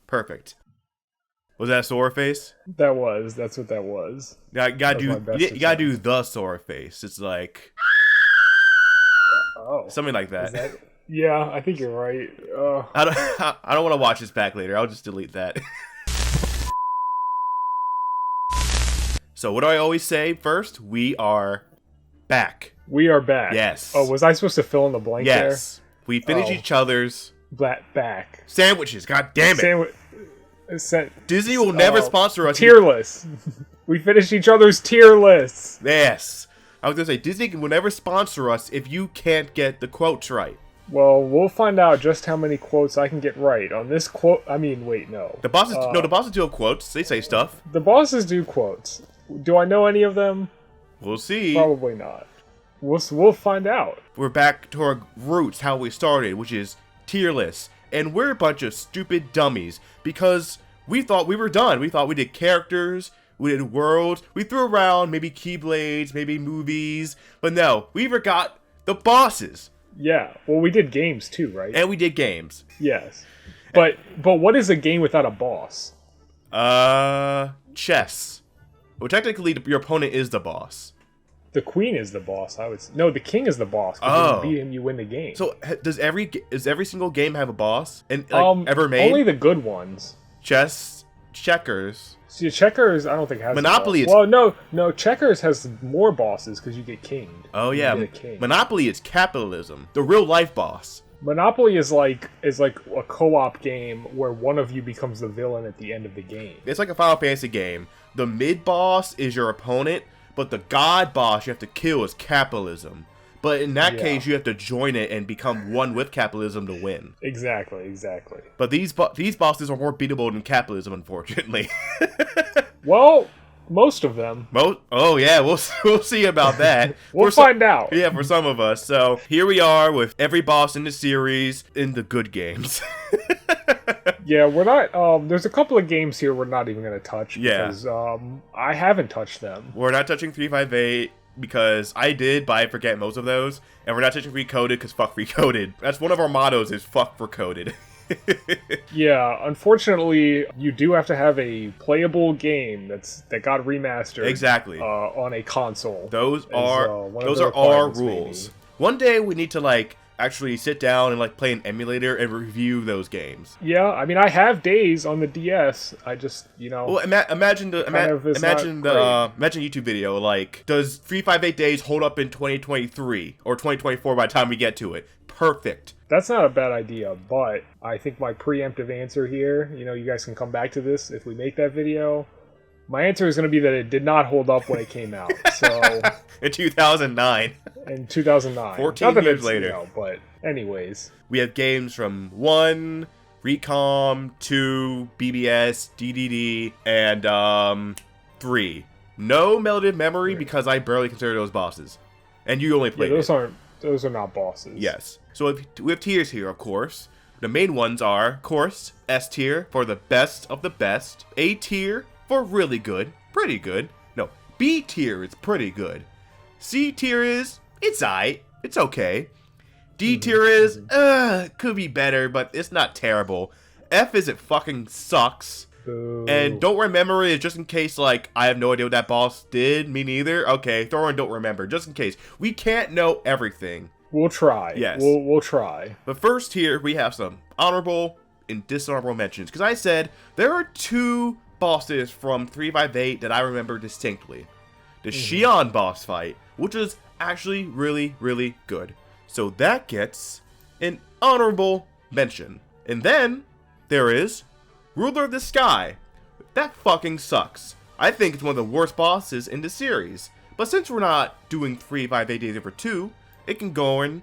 Perfect. Was that a sore face? That's what that was. You gotta do the sore face. It's like something like that. Yeah, I think you're right. I don't want to watch this back later. I'll just delete that. So what do I always say first? We are back. We are back. Yes. Oh, was I supposed to fill in the blank there? Yes. We finished each other's back sandwiches. God damn it. Disney will never sponsor us. Tier lists. We finished each other's tier lists. Yes. I was going to say, Disney will never sponsor us if you can't get the quotes right. Well, we'll find out just how many quotes I can get right on this quote. I mean, wait, no. The bosses do have quotes. They say stuff. The bosses do quotes. Do I know any of them? We'll see. Probably not. We'll find out. We're back to our roots, how we started, which is tier lists. And we're a bunch of stupid dummies because we thought we were done. We thought we did characters, we did worlds, we threw around maybe Keyblades, maybe movies, but no, we forgot the bosses. Yeah, well, we did games too, right? And we did games. Yes. But what is a game without a boss? Chess. Well, technically, your opponent is the boss. The queen is the boss. No, the king is the boss. Because if you beat him, you win the game. So does every single game have a boss? And ever made? Only the good ones. Chess, checkers. See, checkers, I don't think has Monopoly. Well, no, checkers has more bosses because you get kinged. Oh yeah, Monopoly is capitalism. The real life boss. Monopoly is like a co-op game where one of you becomes the villain at the end of the game. It's like a Final Fantasy game. The mid boss is your opponent, but the god boss you have to kill is capitalism. But in that case, you have to join it and become one with capitalism to win. Exactly. But these bosses are more beatable than capitalism, unfortunately. Well, most of them. Oh yeah, we'll see about that. We'll find out. Yeah, for some of us. So here we are with every boss in the series in the good games. Yeah, we're not. There's a couple of games here we're not even going to touch. Yeah. Because I haven't touched them. We're not touching 358 because I did, but I forget most of those. And we're not touching Recoded because fuck Recoded. That's one of our mottos is fuck Recoded. Yeah, unfortunately, you do have to have a playable game that got remastered. Exactly. On a console. Those are our rules. Maybe. One day we need to actually sit down and play an emulator and review those games. Yeah, I mean I have Days on the DS. I just Well, imagine YouTube video does 358 Days hold up in 2023 or 2024 by the time we get to it? Perfect. That's not a bad idea, but I think my preemptive answer here, you guys can come back to this if we make that video. My answer is going to be that it did not hold up when it came out. So in 2009. In 2009. 14 years later. But anyways. We have games from 1, Recom, 2, BBS, DDD, and 3. No Melody of Memory because I barely consider those bosses. And you only played Those are not bosses. Yes. So we have tiers here, of course. The main ones are, of course, S tier for the best of the best. A tier for really good, pretty good. No, B tier is pretty good. C tier is, it's aight, it's okay. D tier is, could be better, but it's not terrible. F is it fucking sucks. Boo. And don't remember it just in case, I have no idea what that boss did. Me neither. Okay, throw in don't remember, just in case. We can't know everything. We'll try. Yes. We'll try. But first here, we have some honorable and dishonorable mentions. Because I said there are 2 bosses from 358 that I remember distinctly. The Xion boss fight, which is actually really, really good. So that gets an honorable mention. And then there is Ruler of the Sky. That fucking sucks. I think it's one of the worst bosses in the series. But since we're not doing 358 Days Over 2, it can go in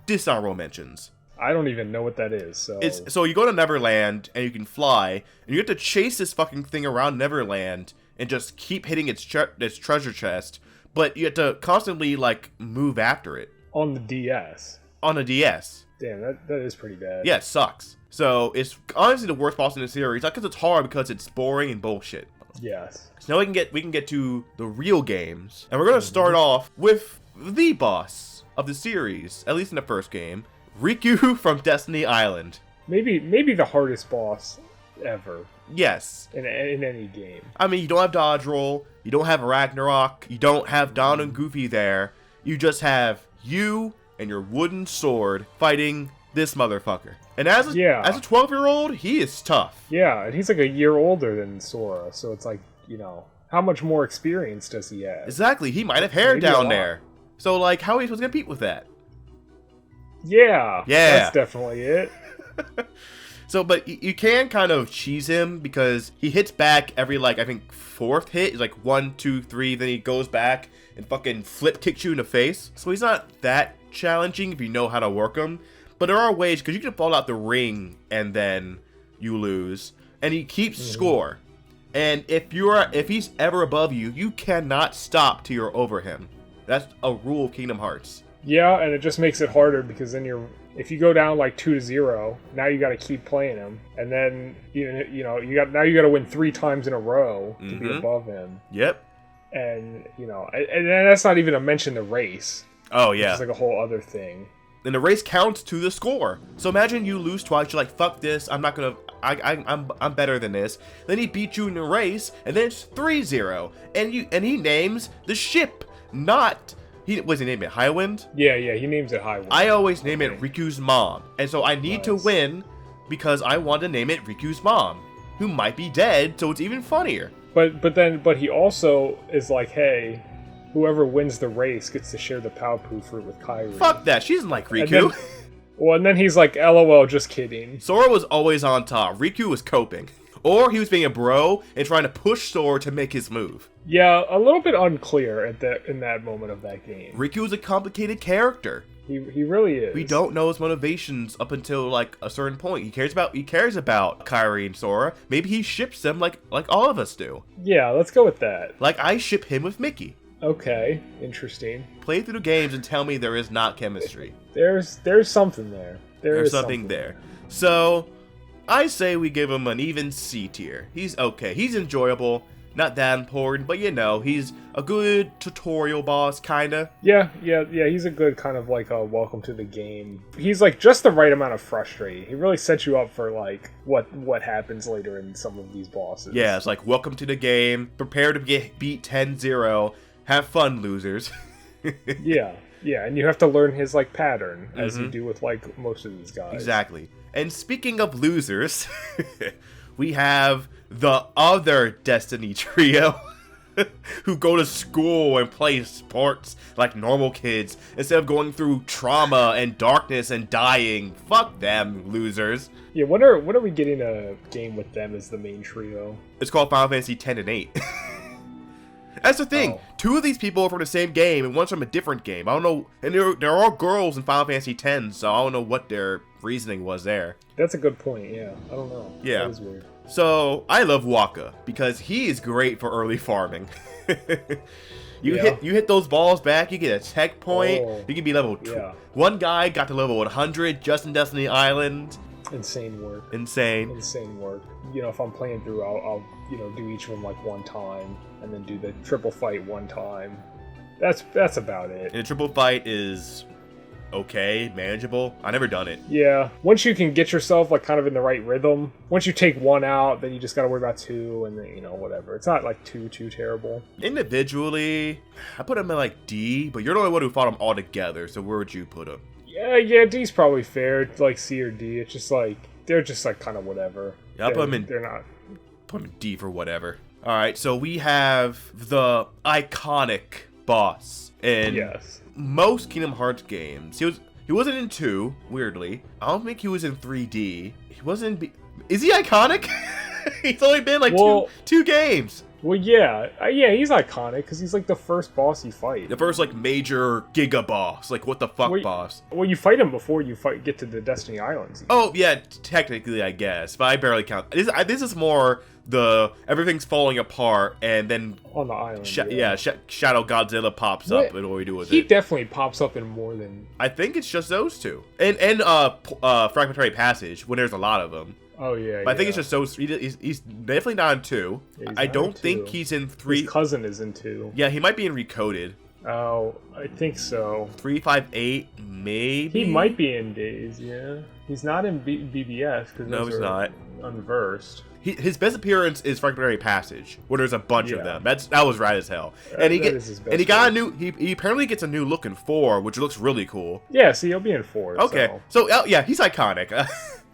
dishonorable mentions. I don't even know what that is. So you go to Neverland and you can fly, and you have to chase this fucking thing around Neverland and just keep hitting its treasure chest, but you have to constantly move after it. On the DS. On a DS. Damn, that is pretty bad. Yeah, it sucks. So it's honestly the worst boss in the series. Not because it's hard, because it's boring and bullshit. Yes. So now we can get to the real games, and we're gonna start off with the boss of the series, at least in the first game, Riku from Destiny Island. Maybe the hardest boss ever Yes. in any game. I mean, you don't have Dodge Roll, you don't have Ragnarok, you don't have Don and Goofy there. You just have you and your wooden sword fighting this motherfucker. And as a 12-year-old, he is tough. Yeah, and he's like a year older than Sora, so it's like, you know, how much more experience does he have? Exactly, he might have hair Maybe down there. So, like, how are we supposed to compete with that? Yeah, Yeah. that's definitely it. So, but you can kind of cheese him because he hits back every, like, I think 4th hit. He's like 1, 2, 3, then he goes back and fucking flip kicks you in the face. So he's not that challenging if you know how to work him. But there are ways, because you can fall out the ring and then you lose. And he keeps score. And if he's ever above you, you cannot stop till you're over him. That's a rule of Kingdom Hearts. Yeah, and it just makes it harder because then if you go down like 2-0, now you got to keep playing him, and then you got to win 3 times in a row to be above him. Yep. And and that's not even to mention the race. Oh yeah, it's like a whole other thing. And the race counts to the score. So imagine you lose twice. You're like, fuck this. I'm not gonna. I'm better than this. Then he beats you in the race, and then it's 3-0. And he names the ship, not. Was he name it Highwind? Yeah, he names it Highwind. I always name it Riku's mom. And so I need to win because I want to name it Riku's mom, who might be dead, so it's even funnier. But he also is like, hey, whoever wins the race gets to share the Paopu fruit with Kairi. Fuck that, she doesn't like Riku. And then he's like, LOL, just kidding. Sora was always on top. Riku was coping. Or he was being a bro and trying to push Sora to make his move. Yeah, a little bit unclear in that moment of that game. Riku is a complicated character. He really is. We don't know his motivations up until like a certain point. He cares about Kairi and Sora. Maybe he ships them like all of us do. Yeah, let's go with that. Like I ship him with Mickey. Okay, interesting. Play through the games and tell me there is not chemistry. There's something there. There's something there. So I say we give him an even C tier. He's okay. He's enjoyable. Not that important, but he's a good tutorial boss, kinda. Yeah, he's a good kind of like a welcome to the game. He's like just the right amount of frustrating. He really sets you up for like what happens later in some of these bosses. Yeah, it's like, welcome to the game, prepare to get beat 10-0, have fun, losers. Yeah, and you have to learn his like pattern, as you do with like most of these guys. Exactly. And speaking of losers, we have the other Destiny trio who go to school and play sports like normal kids instead of going through trauma and darkness and dying. Fuck them, losers. Yeah, when are we getting a game with them as the main trio? It's called Final Fantasy X and 8. That's the thing. 2 of these people are from the same game and one's from a different game. I don't know. And they're all girls in Final Fantasy X, so I don't know what their reasoning was there. That's a good point, yeah. I don't know. Yeah. That is weird. So, I love Waka, because he is great for early farming. You hit those balls back, you get a tech point, you can be level 2. One guy got to level 100 just in Destiny Island. Insane work. Insane work. If I'm playing through, I'll do each of them like one time, and then do the triple fight one time. That's about it. And the triple fight is okay, manageable. I never done it. Yeah, once you can get yourself like kind of in the right rhythm, once you take one out, then you just gotta worry about 2, and then whatever. It's not like too terrible. Individually, I put him in like D, but you're the only one who fought them all together. So where would you put him? Yeah, D's probably fair. Like C or D. It's just like they're just like kind of whatever. Yeah, I'll put him in. They're not. Put him in D for whatever. All right, so we have the iconic boss in most Kingdom Hearts games. He wasn't in 2, weirdly. I don't think he was in 3D. He wasn't. Is he iconic? He's only been like two games. Well, yeah, he's iconic because he's like the first boss you fight. The first like major Giga boss, like what the fuck boss. Well, you fight him before you get to the Destiny Islands. Oh yeah, technically I guess, but I barely count. This is more the everything's falling apart and then on the island. Shadow Godzilla pops up and what we do with it. He definitely pops up in more than. I think it's just those 2, and Fragmentary Passage when there's a lot of them. Oh yeah, but I think it's just so he's definitely not in 2. Yeah, I don't think he's in 3. His cousin is in 2. Yeah, he might be in Recoded. Oh, I think so. 358, maybe? He might be in Days, yeah. He's not in BBS because No, he's not. unversed. His best appearance is Fragmentary Passage, where there's a bunch of them. That was rad as hell. That is his best and he got a new. He apparently gets a new look in 4, which looks really cool. Yeah, see, he'll be in 4. Okay, so yeah, he's iconic.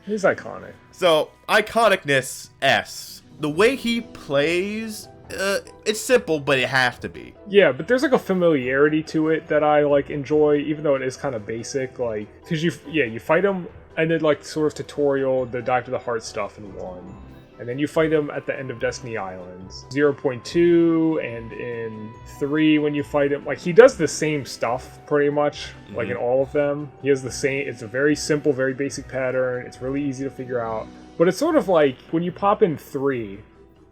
He's iconic. So iconicness S. The way he plays, it's simple, but it has to be. Yeah, but there's like a familiarity to it that I like enjoy, even though it is kind of basic. Like, because you fight him, and then like sort of tutorial the Dive to the Heart stuff in 1. And then you fight him at the end of Destiny Islands. 0.2 and in 3 when you fight him. Like, he does the same stuff pretty much, like in all of them. He has the same, it's a very simple, very basic pattern. It's really easy to figure out. But it's sort of like when you pop in 3,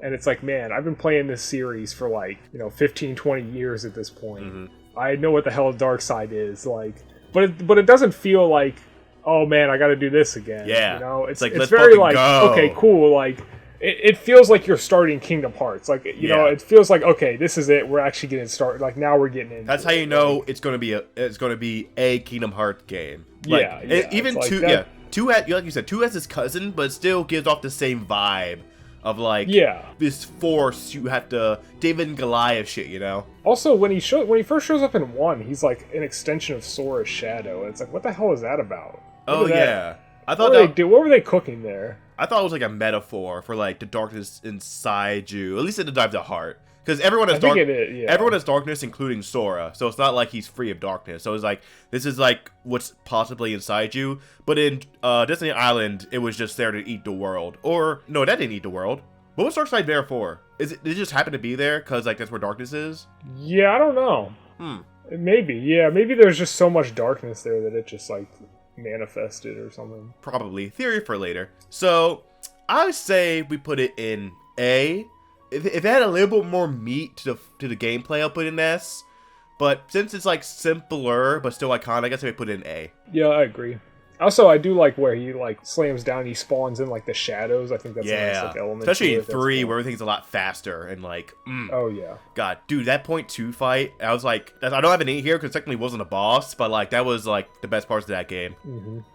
and it's like, man, I've been playing this series for like, 15, 20 years at this point. I know what the hell Dark Side is. Like, but it doesn't feel like, oh man, I gotta do this again. Yeah. It's like, it's very like, okay, cool, like, it feels like you're starting Kingdom Hearts. Like, you know, it feels like, okay, this is it. We're actually getting started. Like, now we're getting into That's how you know it's going to be a Kingdom Hearts game. Like, even like 2, that. 2 had, like you said, 2 has his cousin, but it still gives off the same vibe of like this force you have to David and Goliath shit, you know. Also, when he first shows up in 1, he's like an extension of Sora's shadow, and it's like, what the hell is that about? I thought what were they cooking there? I thought it was like a metaphor for like the darkness inside you, at least in the Dive to Heart, because everyone has everyone has darkness, including Sora. So it's not like he's free of darkness. So it's like this is like what's possibly inside you. But in Destiny Island, it was just there to eat the world. Or no, that didn't eat the world. What was Darkseid there for? Did it just happen to be there because like that's where darkness is? Yeah, I don't know. Maybe, yeah, maybe there's just so much darkness there that it just like manifested or something. Probably. Theory for later. So I would say we put it in A. If it had a little bit more meat to the gameplay, I'll put it in S. But since it's like simpler but still iconic, I guess I put it in A. Yeah, I agree. Also, I do like where he like slams down, he spawns in like the shadows. I think that's a nice like, element. Especially in 3 where everything's a lot faster and like oh yeah. God, dude, that point 2 fight, I was like, I don't have an 8 here because technically it wasn't a boss, but like that was like the best parts of that game.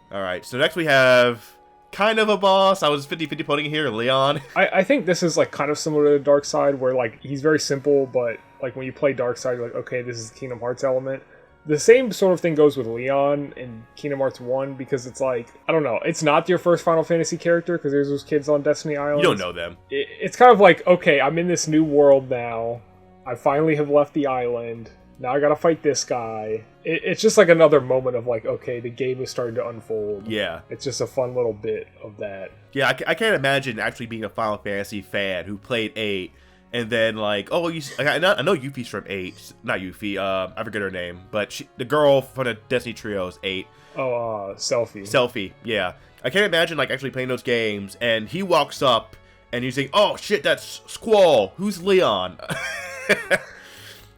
Alright, so next we have kind of a boss. I was 50-50 putting here, Leon. I think this is like kind of similar to Darkseid, where like he's very simple, but like when you play Darkseid, you're like, okay, this is the Kingdom Hearts element. The same sort of thing goes with Leon in Kingdom Hearts 1, because it's like, I don't know, it's not your first Final Fantasy character, because there's those kids on Destiny Island. You don't know them. It's kind of like, okay, I'm in this new world now. I finally have left the island. Now I gotta fight this guy. It's just like another moment of like, okay, the game is starting to unfold. Yeah. It's just a fun little bit of that. Yeah, I can't imagine actually being a Final Fantasy fan who played 8, and then like, oh, I know Yuffie's from 8. Not Yuffie, I forget her name, but the girl from the Destiny trio is 8. Oh, Selphie. Selphie, yeah. I can't imagine like actually playing those games, and he walks up, and you think, oh shit, that's Squall. Who's Leon?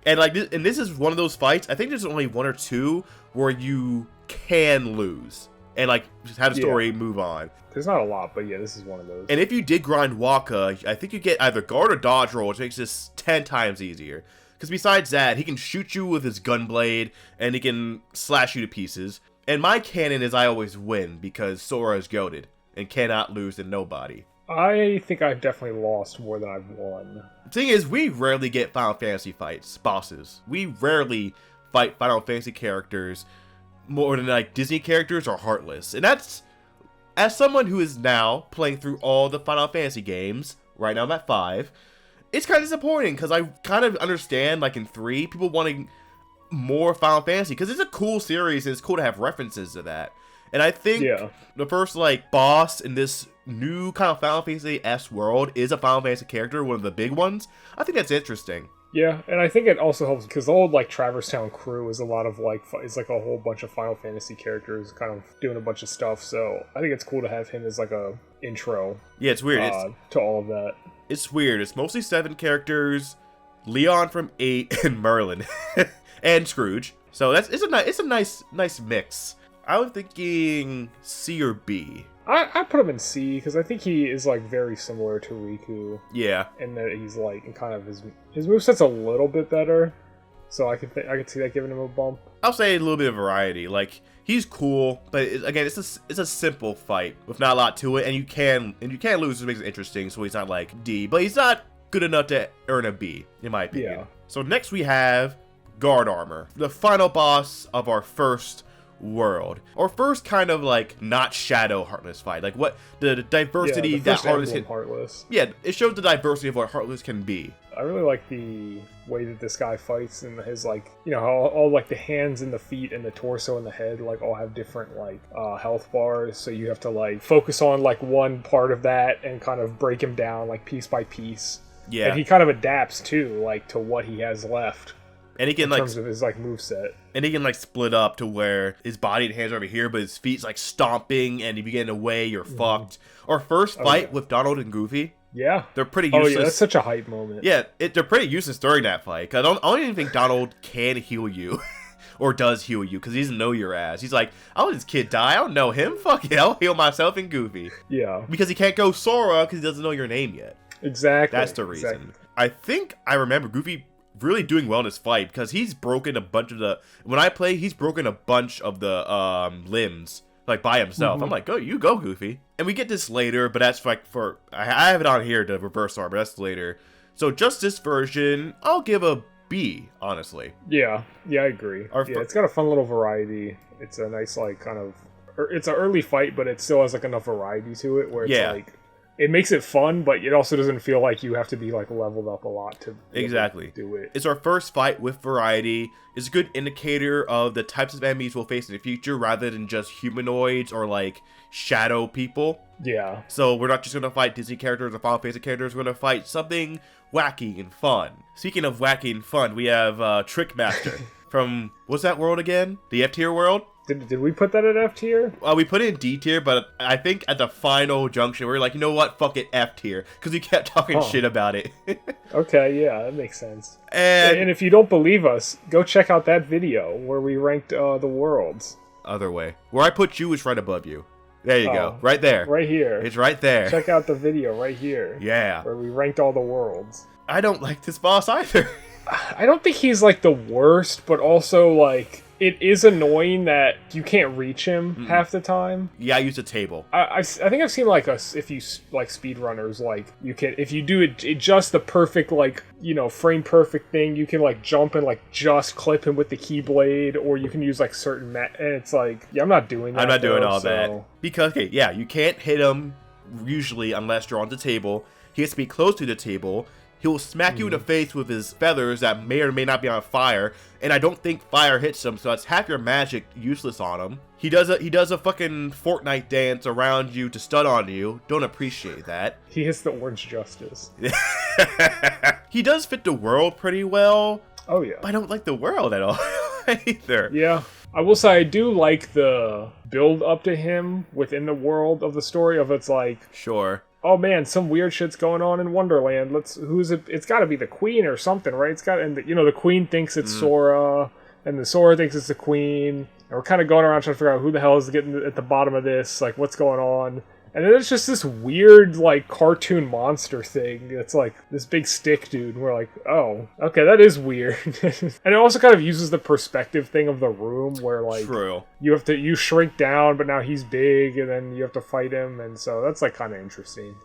And like, this is one of those fights. I think there's only 1 or 2 where you can lose and like just have the story move on. There's not a lot, but yeah, this is one of those. And if you did grind Waka, I think you get either guard or dodge roll, which makes this 10 times easier. Because besides that, he can shoot you with his gunblade, and he can slash you to pieces. And my canon is I always win because Sora is goated and cannot lose to nobody. I think I've definitely lost more than I've won. The thing is, we rarely get Final Fantasy fights, bosses. We rarely fight Final Fantasy characters more than like Disney characters or Heartless. And that's, as someone who is now playing through all the Final Fantasy games, right now I'm at 5, it's kind of disappointing because I kind of understand, like in 3, people wanting more Final Fantasy because it's a cool series and it's cool to have references to that. And I think the first like boss in this new kind of Final Fantasy-esque world is a Final Fantasy character, one of the big ones. I think that's interesting. Yeah, and I think it also helps because the old like Traverse Town crew is a lot of like, it's like a whole bunch of Final Fantasy characters kind of doing a bunch of stuff. So I think it's cool to have him as like a intro. Yeah, it's weird to all of that. It's weird. It's mostly 7 characters, Leon from 8, and Merlin, and Scrooge. So it's a nice mix. I was thinking C or B. I put him in C because I think he is like very similar to Riku. Yeah. And that he's like, and kind of his moveset's a little bit better. So I could see that giving him a bump. I'll say a little bit of variety. Like, he's cool, but again, it's a simple fight with not a lot to it, and you can lose, which makes it interesting. So he's not like D, but he's not good enough to earn a B, in my opinion. Yeah. So next we have Guard Armor, the final boss of our first world, or first kind of like not Shadow Heartless fight. Like what the diversity that Heartless. Yeah, it shows the diversity of what Heartless can be. I really like the way that this guy fights, and his, like, you know, how all like the hands and the feet and the torso and the head like all have different like health bars, so you have to like focus on like one part of that and kind of break him down like piece by piece. Yeah, and he kind of adapts too, like to what he has left. And he can, in terms of his like moveset. And he can like split up to where his body and hands are over here, but his feet's like stomping, and if you get in the way, you're fucked. Our first fight with Donald and Goofy. Yeah. They're pretty useless. Oh yeah, that's such a hype moment. Yeah, they're pretty useless during that fight. Cause I don't even think Donald can heal you. Or does heal you, because he doesn't know your ass. He's like, I'll let this kid die. I don't know him. Fuck it, I'll heal myself and Goofy. Yeah. Because he can't go Sora, because he doesn't know your name yet. Exactly. That's the reason. Exactly. I think I remember Goofy really doing well in this fight, because he's broken a bunch of the... When I play, he's broken a bunch of the limbs, like, by himself. I'm like, you go, Goofy. And we get this later, but that's like for... I have it on here, the reverse armor, that's later. So just this version, I'll give a B, honestly. Yeah, I agree. It's got a fun little variety. It's a nice, like, kind of... It's an early fight, but it still has, like, enough variety to it, where it's, like... It makes it fun, but it also doesn't feel like you have to be, like, leveled up a lot to do it. It's our first fight with variety. It's a good indicator of the types of enemies we'll face in the future, rather than just humanoids or, like, shadow people. Yeah. So we're not just going to fight Disney characters or Final Fantasy characters. We're going to fight something wacky and fun. Speaking of wacky and fun, we have Trickmaster from, what's that world again? The F-tier world? Did we put that at F tier? We put it in D tier, but I think at the final junction, we were like, you know what? Fuck it, F tier. Because we kept talking shit about it. Okay, yeah, that makes sense. And if you don't believe us, go check out that video where we ranked the worlds. Other way. Where I put you is right above you. There you go. Right there. Right here. It's right there. Check out the video right here. Yeah. Where we ranked all the worlds. I don't like this boss either. I don't think he's, like, the worst, but also, like... It is annoying that you can't reach him half the time. Yeah, I use a table. I think I've seen, like, if you, like, speedrunners, like, you can, if you do it just the perfect, like, you know, frame perfect thing, you can, like, jump and, like, just clip him with the Keyblade, or you can use, like, certain, and it's like, yeah, I'm not doing that. I'm not doing all that. Because, okay, yeah, you can't hit him, usually, unless you're on the table. He has to be close to the table. He'll smack you in the face with his feathers that may or may not be on fire, and I don't think fire hits him, so that's half your magic useless on him. He does a fucking Fortnite dance around you to stun on you. Don't appreciate that. He hits the Orange Justice. He does fit the world pretty well. Oh yeah. But I don't like the world at all either. Yeah. I will say I do like the build up to him within the world of the story of it's like... Sure. Oh man, some weird shit's going on in Wonderland. Who's it? It's got to be the queen or something, right? And the queen thinks it's Sora, and the Sora thinks it's the queen. And we're kind of going around trying to figure out who the hell is getting at the bottom of this, like what's going on. And then it's just this weird, like, cartoon monster thing. It's like this big stick dude. And we're like, oh, okay, that is weird. And it also kind of uses the perspective thing of the room where, like, True. you shrink down, but now he's big, and then you have to fight him. And so that's, like, kind of interesting.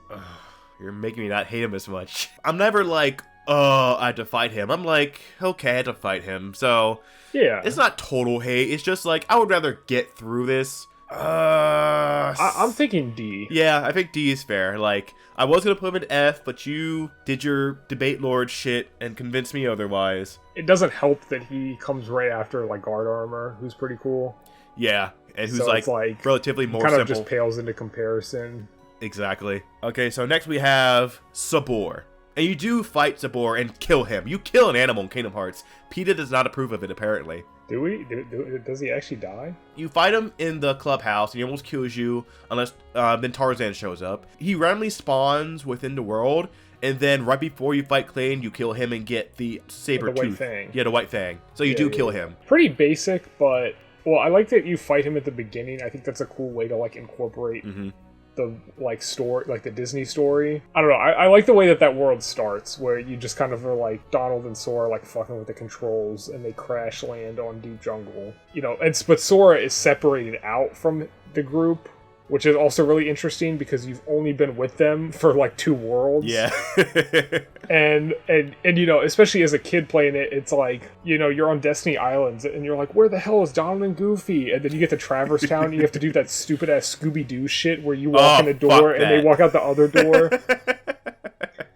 You're making me not hate him as much. I'm never like, oh, I have to fight him. I'm like, okay, I have to fight him. So, yeah, it's not total hate. It's just like, I would rather get through this. I'm thinking D. Yeah, I think D is fair. Like, I was gonna put him in F, but you did your debate lord shit and convinced me otherwise. It doesn't help that he comes right after, like, Guard Armor, who's pretty cool. Yeah, and who's so like relatively more kind simple. Kind of just pales into comparison. Exactly. Okay, so next we have Sabor. And you do fight Sabor and kill him. You kill an animal in Kingdom Hearts. PETA does not approve of it, apparently. Do we? Does he actually die? You fight him in the clubhouse, and he almost kills you, unless then Tarzan shows up. He randomly spawns within the world, and then right before you fight Clayton, you kill him and get the saber tooth. The white fang. Yeah, the white fang. So you do kill him. Pretty basic, but... Well, I like that you fight him at the beginning. I think that's a cool way to, like, incorporate the like story, like the Disney story. I don't know. I like the way that world starts, where you just kind of are like Donald and Sora like fucking with the controls, and they crash land on Deep Jungle. You know, but Sora is separated out from the group, which is also really interesting because you've only been with them for like 2 worlds. Yeah. and you know, especially as a kid playing it, it's like, you know, you're on Destiny Islands and you're like, where the hell is Donald and Goofy? And then you get to Traverse Town and you have to do that stupid ass Scooby-Doo shit where you walk in a door and they walk out the other door.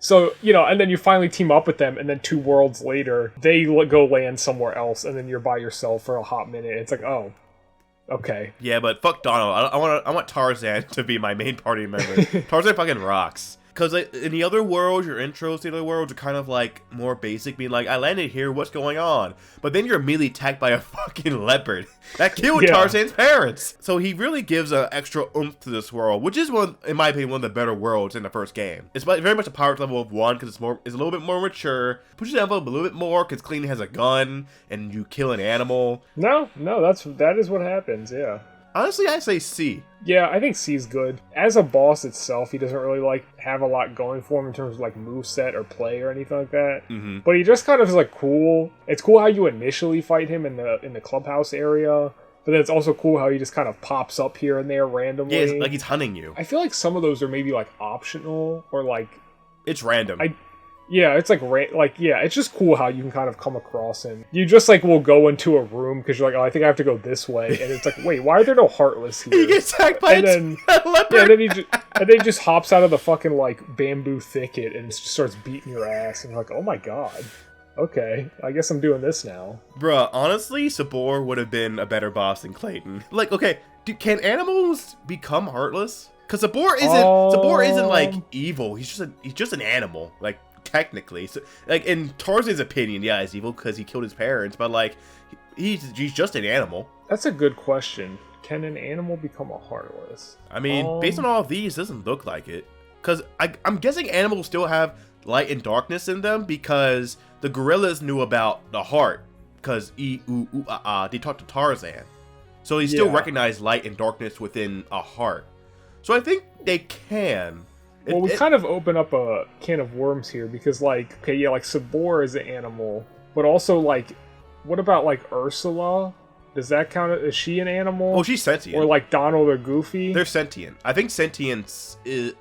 So, you know, and then you finally team up with them, and then 2 worlds later, they go land somewhere else, and then you're by yourself for a hot minute. It's like, oh, okay. Yeah, but fuck Donald. I want Tarzan to be my main party member. Tarzan fucking rocks. Because like, in the other worlds, your intros to the other worlds are kind of like more basic, being like, I landed here, what's going on? But then you're immediately attacked by a fucking leopard that killed Tarzan's parents. So he really gives an extra oomph to this world, which is in my opinion, one of the better worlds in the first game. It's very much a power level of 1 because it's a little bit more mature. Pushes the envelope a little bit more because Clayton has a gun and you kill an animal. No, that is what happens. Yeah. Honestly, I say C. Yeah, I think C's good. As a boss itself, he doesn't really like have a lot going for him in terms of like moveset or play or anything like that. Mm-hmm. But he just kind of is like cool. It's cool how you initially fight him in the clubhouse area, but then it's also cool how he just kind of pops up here and there randomly. Yeah, it's like he's hunting you. I feel like some of those are maybe like optional or like it's random. Yeah, it's it's just cool how you can kind of come across him. You just like will go into a room because you're like, oh, I think I have to go this way, and it's like, wait, why are there no Heartless here? He gets attacked by a leopard. Yeah, and then he just hops out of the fucking like bamboo thicket and just starts beating your ass, and you're like, oh my god, okay, I guess I'm doing this now. Bruh, honestly, Sabor would have been a better boss than Clayton. Like, okay, can animals become heartless? Because Sabor isn't like evil. He's just an animal. Like, technically, so like in Tarzan's opinion, yeah, he's evil because he killed his parents, but like he's just an animal. That's a good question. Can an animal become a heartless? I mean, based on all of these, it doesn't look like it. Because I'm guessing animals still have light and darkness in them because the gorillas knew about the heart because they talked to Tarzan, so they still recognize light and darkness within a heart. So I think they can. Well, we kind of open up a can of worms here because, like, okay, yeah, like Sabor is an animal, but also, like, what about, like, Ursula? Does that count? Is she an animal? Oh, she's sentient. Or, like, Donald or Goofy? They're sentient. I think sentience is...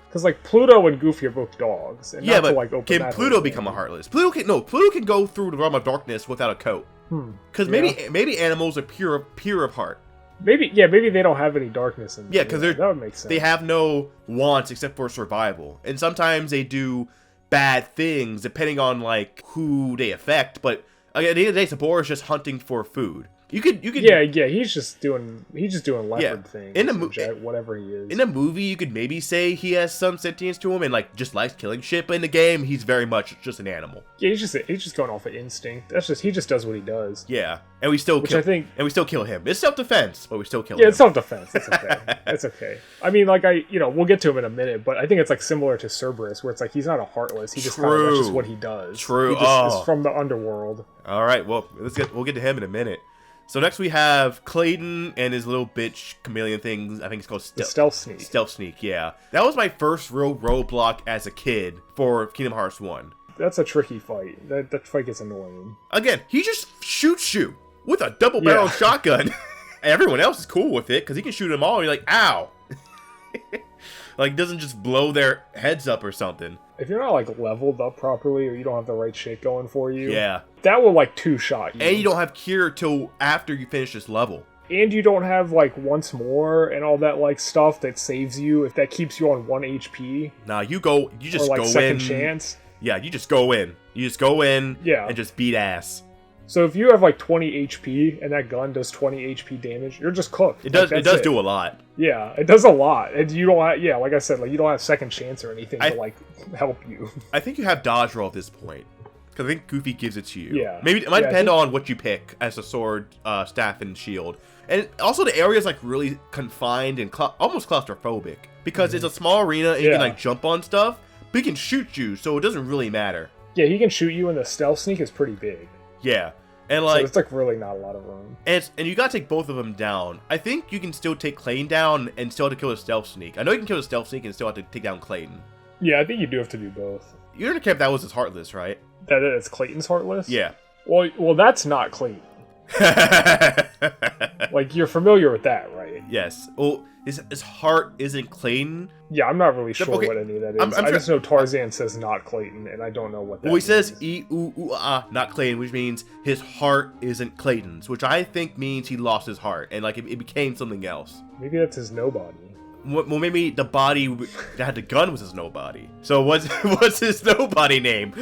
Because, like, Pluto and Goofy are both dogs. And yeah, but can Pluto become a heartless? Pluto can go through the realm of darkness without a coat. Because maybe animals are pure of heart. Maybe they don't have any darkness in them. Yeah, because that would make sense. They have no wants except for survival. And sometimes they do bad things depending on, like, who they affect. But at the end of the day, Sabor is just hunting for food. You could. Yeah. He's just doing leopard things. In whatever he is. In a movie, you could maybe say he has some sentience to him and like just likes killing shit. But in the game, he's very much just an animal. Yeah, he's just going off of instinct. He just does what he does. Yeah, and we still kill him. It's self-defense, but we still kill him. Yeah, it's self-defense. It's okay. It's okay. I mean, like we'll get to him in a minute, but I think it's like similar to Cerberus, where it's like he's not a heartless. He just that's just what he does. True. He just is from the underworld. All right. Well, we'll get to him in a minute. So next we have Clayton and his little bitch chameleon things. I think it's called Stealth Sneak. Stealth Sneak, yeah. That was my first real roadblock as a kid for Kingdom Hearts 1. That's a tricky fight. That fight gets annoying. Again, he just shoots you with a double-barreled shotgun. Everyone else is cool with it because he can shoot them all. And you're like, ow. Like, doesn't just blow their heads up or something. If you're not, like, leveled up properly or you don't have the right shit going for you, that will, like, two-shot you. And you don't have cure till after you finish this level. And you don't have, like, once more and all that, like, stuff that saves you if that keeps you on 1 HP. Nah, you just or, like, go in. second chance. Yeah, you just go in. You just go in and just beat ass. So if you have like 20 HP and that gun does 20 HP damage, you're just cooked. It does do a lot. Yeah, it does a lot. And you don't have, like I said, like you don't have second chance or anything to like help you. I think you have dodge roll at this point. Because I think Goofy gives it to you. Yeah. Maybe it might depend on what you pick as a sword, staff, and shield. And also the area is like really confined and almost claustrophobic. Because it's a small arena and you can like jump on stuff. But he can shoot you, so it doesn't really matter. Yeah, he can shoot you and the stealth sneak is pretty big. Yeah. And So it's like really not a lot of room. and you gotta take both of them down. I think you can still take Clayton down and still have to kill a Stealth Sneak. I know you can kill a Stealth Sneak and still have to take down Clayton. Yeah, I think you do have to do both. You're gonna care if that was his Heartless, right? That it's Clayton's Heartless? Yeah. Well, that's not Clayton. Like, you're familiar with that, right? Yes. Well, his heart isn't Clayton. Yeah, I'm not really sure Okay, what any of that is. I'm I just know Tarzan says not Clayton, and I don't know what that Well, he says means. not Clayton, which means his heart isn't Clayton's, which I think means he lost his heart and like it became something else. Maybe that's his nobody. Well, maybe the body that had the gun was his nobody. So what's his nobody name?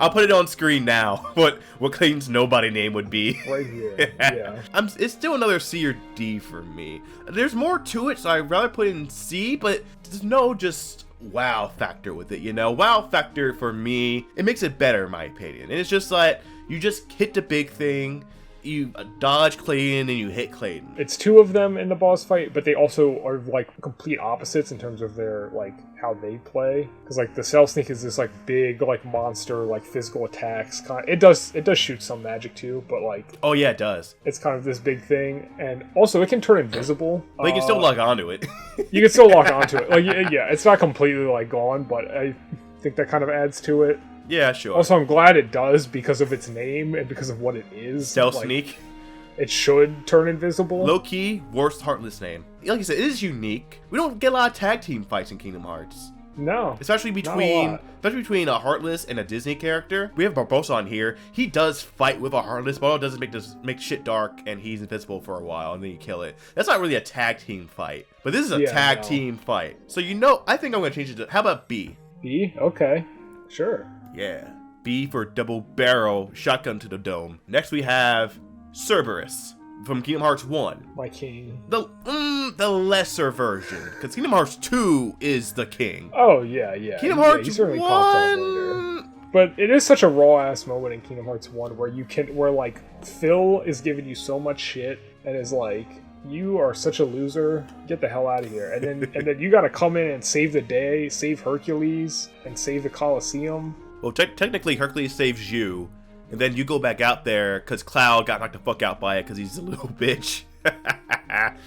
I'll put it on screen now. What Clayton's nobody name would be? Right here. Yeah. It's still another C or D for me. There's more to it, so I'd rather put it in C, but there's no just wow factor with it, you know? Wow factor for me, it makes it better in my opinion. And it's just like, you just hit the big thing, you dodge Clayton and you hit Clayton. It's two of them in the boss fight, but they also are like complete opposites in terms of their like how they play. Because like the Stealth Sneak is this like big like monster like physical attacks. It does shoot some magic too, but like Oh yeah, it does. it's kind of this big thing, and also it can turn invisible. But you can still log onto it. You can still lock onto it. Like yeah, it's not completely like gone, but I think that kind of adds to it. Yeah, sure. Also, I'm glad it does because of its name and because of what it is. Stealth Like, Sneak. It should turn invisible. Low key, worst Heartless name. Like I said, it is unique. We don't get a lot of tag team fights in Kingdom Hearts. No. Especially between a Heartless and a Disney character. We have Barbossa on here. He does fight with a Heartless, but all it does is make shit dark and he's invisible for a while and then you kill it. That's not really a tag team fight. But this is a tag team fight. So I think I'm gonna change it to, how about B? B? Okay. Sure. Yeah. B for double barrel shotgun to the dome. Next we have Cerberus from Kingdom Hearts 1. My king. The lesser version, because Kingdom Hearts 2 is the king. Oh, yeah. Kingdom Yeah, Hearts he certainly pops up later. 1. But it is such a raw-ass moment in Kingdom Hearts 1 where like, Phil is giving you so much shit and is like, you are such a loser, get the hell out of here. And then you gotta come in and save the day, save Hercules, and save the Colosseum. Well, technically, Hercules saves you, and then you go back out there because Cloud got knocked the fuck out by it because he's a little bitch.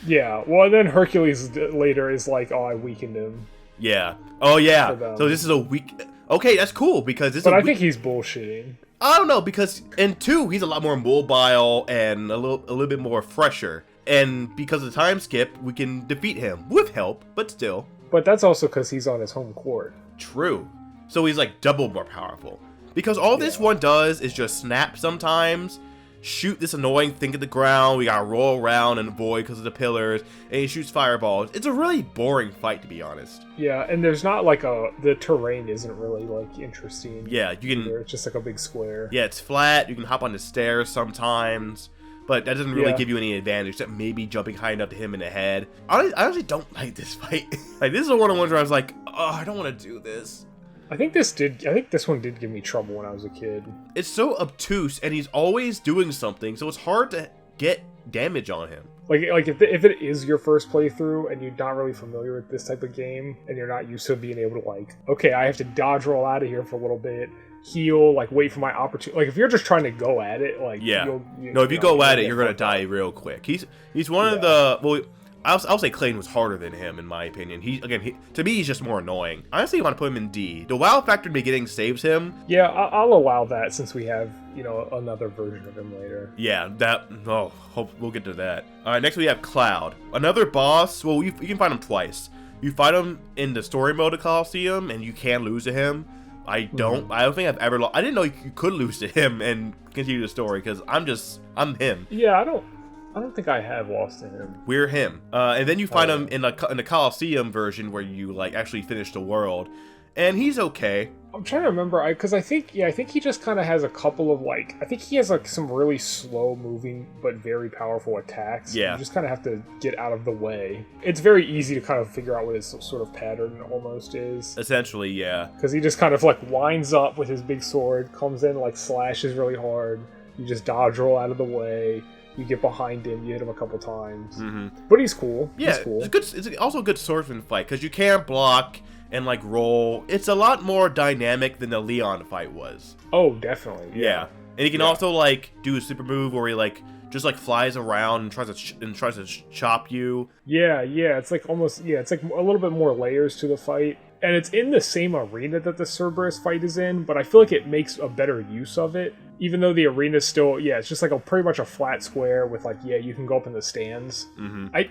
Yeah, well, and then Hercules later is like, oh, I weakened him. Yeah. Oh, yeah. them. So this is a weak... Okay, that's cool, because this But is I think he's bullshitting. I don't know, because in 2, he's a lot more mobile and a little bit more fresher. And because of the time skip, we can defeat him with help, but still. But that's also because he's on his home court. True. So he's like double more powerful. Because all this one does is just snap sometimes, shoot this annoying thing at the ground, we gotta roll around and avoid because of the pillars, and he shoots fireballs. It's a really boring fight, to be honest. Yeah, and there's not like the terrain isn't really like interesting. Yeah, you can... Either. It's just like a big square. Yeah, it's flat, you can hop on the stairs sometimes, but that doesn't really give you any advantage, except maybe jumping high enough to hit him in the head. I honestly don't like this fight. Like, this is one of the ones where I was like, oh, I don't want to do this. I think this one did give me trouble when I was a kid. It's so obtuse, and he's always doing something, so it's hard to get damage on him. Like if it is your first playthrough and you're not really familiar with this type of game and you're not used to being able to like, okay, I have to dodge roll out of here for a little bit, heal, like wait for my opportunity. Like if you're just trying to go at it, like if you go at it, you're gonna die real quick. He's one of the I'll say Clayton was harder than him in my opinion. To me, he's just more annoying. Honestly, I want to put him in D. The WoW factor in the beginning saves him. Yeah, I'll allow that since we have another version of him later. Yeah, hope we'll get to that. All right, next we have Cloud, another boss. Well, you can fight him twice. You fight him in the story mode of Colosseum, and you can lose to him. I don't think I've ever lost. I didn't know you could lose to him and continue the story because I'm him. Yeah, I don't think I have lost to him. We're him. And then you find him in the Colosseum version where you like actually finish the world, and he's okay. I'm trying to remember, because I think he just kind of has a couple of I think he has like some really slow moving but very powerful attacks. Yeah. You just kind of have to get out of the way. It's very easy to kind of figure out what his sort of pattern almost is. Essentially, yeah. Because he just kind of like winds up with his big sword, comes in, like slashes really hard. You just dodge roll out of the way. You get behind him, you hit him a couple times. But he's cool. Yeah, he's cool. It's also a good swordsman fight because you can block and like roll. It's a lot more dynamic than the Leon fight was. Oh, definitely. Yeah. And he can also like do a super move where he like just like flies around and tries to chop you. Yeah, it's like almost it's like a little bit more layers to the fight. And it's in the same arena that the Cerberus fight is in, but I feel like it makes a better use of it. Even though the arena's still, it's just like pretty much a flat square with like, you can go up in the stands. Mm-hmm. I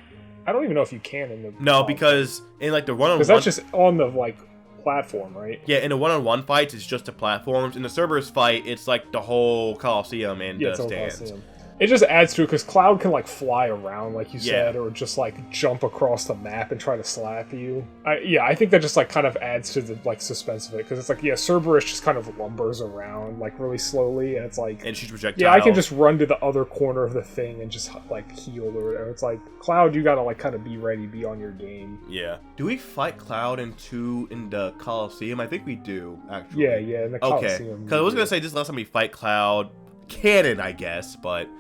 don't even know if you can in the... No, because in like the one-on-one... Because that's just on the like platform, right? Yeah, in the one-on-one fights, it's just the platforms. In the Cerberus fight, it's like the whole Coliseum and the stands. Coliseum. It just adds to it because Cloud can like fly around, like you said, or just like jump across the map and try to slap you. I think that just like kind of adds to the like suspense of it because it's like Cerberus just kind of lumbers around like really slowly, and it's like and shoots projectiles. Yeah, I can just run to the other corner of the thing and just like heal or whatever. It's like Cloud, you gotta like kind of be ready, be on your game. Yeah. Do we fight Cloud in the Coliseum? I think we do actually. Yeah, in the Coliseum. Okay. Because I was gonna say this last time we fight Cloud, canon, I guess, but.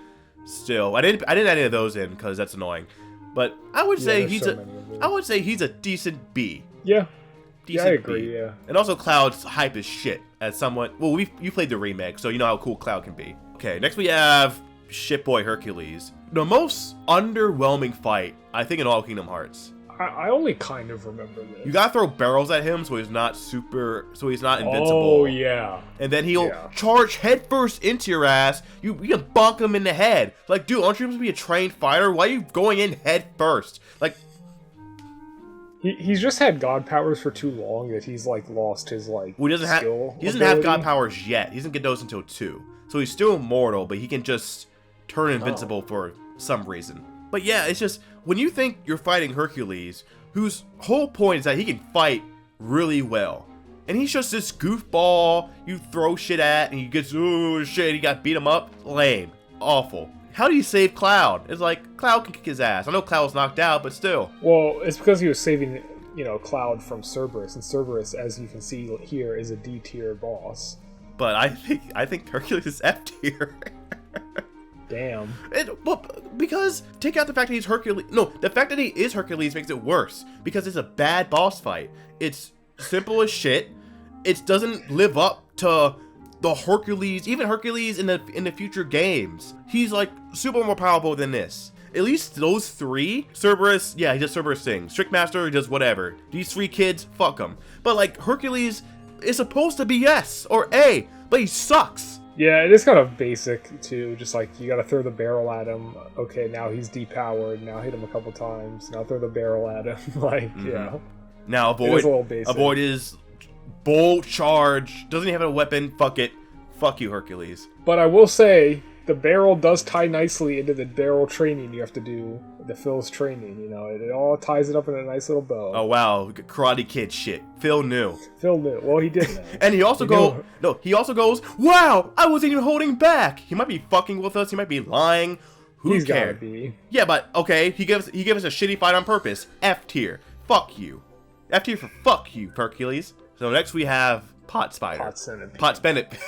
Still, I didn't add any of those in because that's annoying. But I would say he's a decent B. Yeah. Decent I agree. B. Yeah. And also Cloud's hype as shit as somewhat. Well, you played the remake, so you know how cool Cloud can be. Okay, next we have Shipboy Hercules. The most underwhelming fight I think in all Kingdom Hearts. I only kind of remember this. You gotta throw barrels at him so he's not invincible. Oh, yeah. And then he'll charge headfirst into your ass. You can bonk him in the head. Like, dude, aren't you supposed to be a trained fighter? Why are you going in head first? Like, he's just had god powers for too long that he's like lost his like he doesn't have god powers yet. He doesn't get those until 2. So he's still immortal, but he can just turn invincible for some reason. But yeah, it's just, when you think you're fighting Hercules, whose whole point is that he can fight really well, and he's just this goofball you throw shit at, and he gets, oh shit, he got beat him up, lame, awful. How do you save Cloud? It's like, Cloud can kick his ass. I know Cloud was knocked out, but still. Well, it's because he was saving, Cloud from Cerberus, and Cerberus, as you can see here, is a D tier boss. But I think Hercules is F tier. Damn. Because take out the fact that he's Hercules. No, the fact that he is Hercules makes it worse. Because it's a bad boss fight. It's simple as shit. It doesn't live up to the Hercules, even Hercules in the future games. He's like super more powerful than this. At least those 3, Cerberus, he does Cerberus things. Trickmaster does whatever. These 3 kids, fuck them. But like Hercules is supposed to be S or A, but he sucks. Yeah, it is kind of basic, too. Just like, you gotta throw the barrel at him. Okay, now he's depowered. Now hit him a couple times. Now throw the barrel at him. Like, yeah. Now avoid his bolt charge. Doesn't he have a weapon? Fuck it. Fuck you, Hercules. But I will say, the barrel does tie nicely into the barrel training you have to do. The Phil's training, it all ties it up in a nice little bow. Oh wow, Karate Kid shit. Phil knew. Well, he did know. And he also goes, wow, I wasn't even holding back. He might be fucking with us. He might be lying. Who cares? Gotta be. Yeah, but okay, he gave us a shitty fight on purpose. F tier. Fuck you. F tier for fuck you, Hercules. So next we have Pot Spider. Pot Centipede.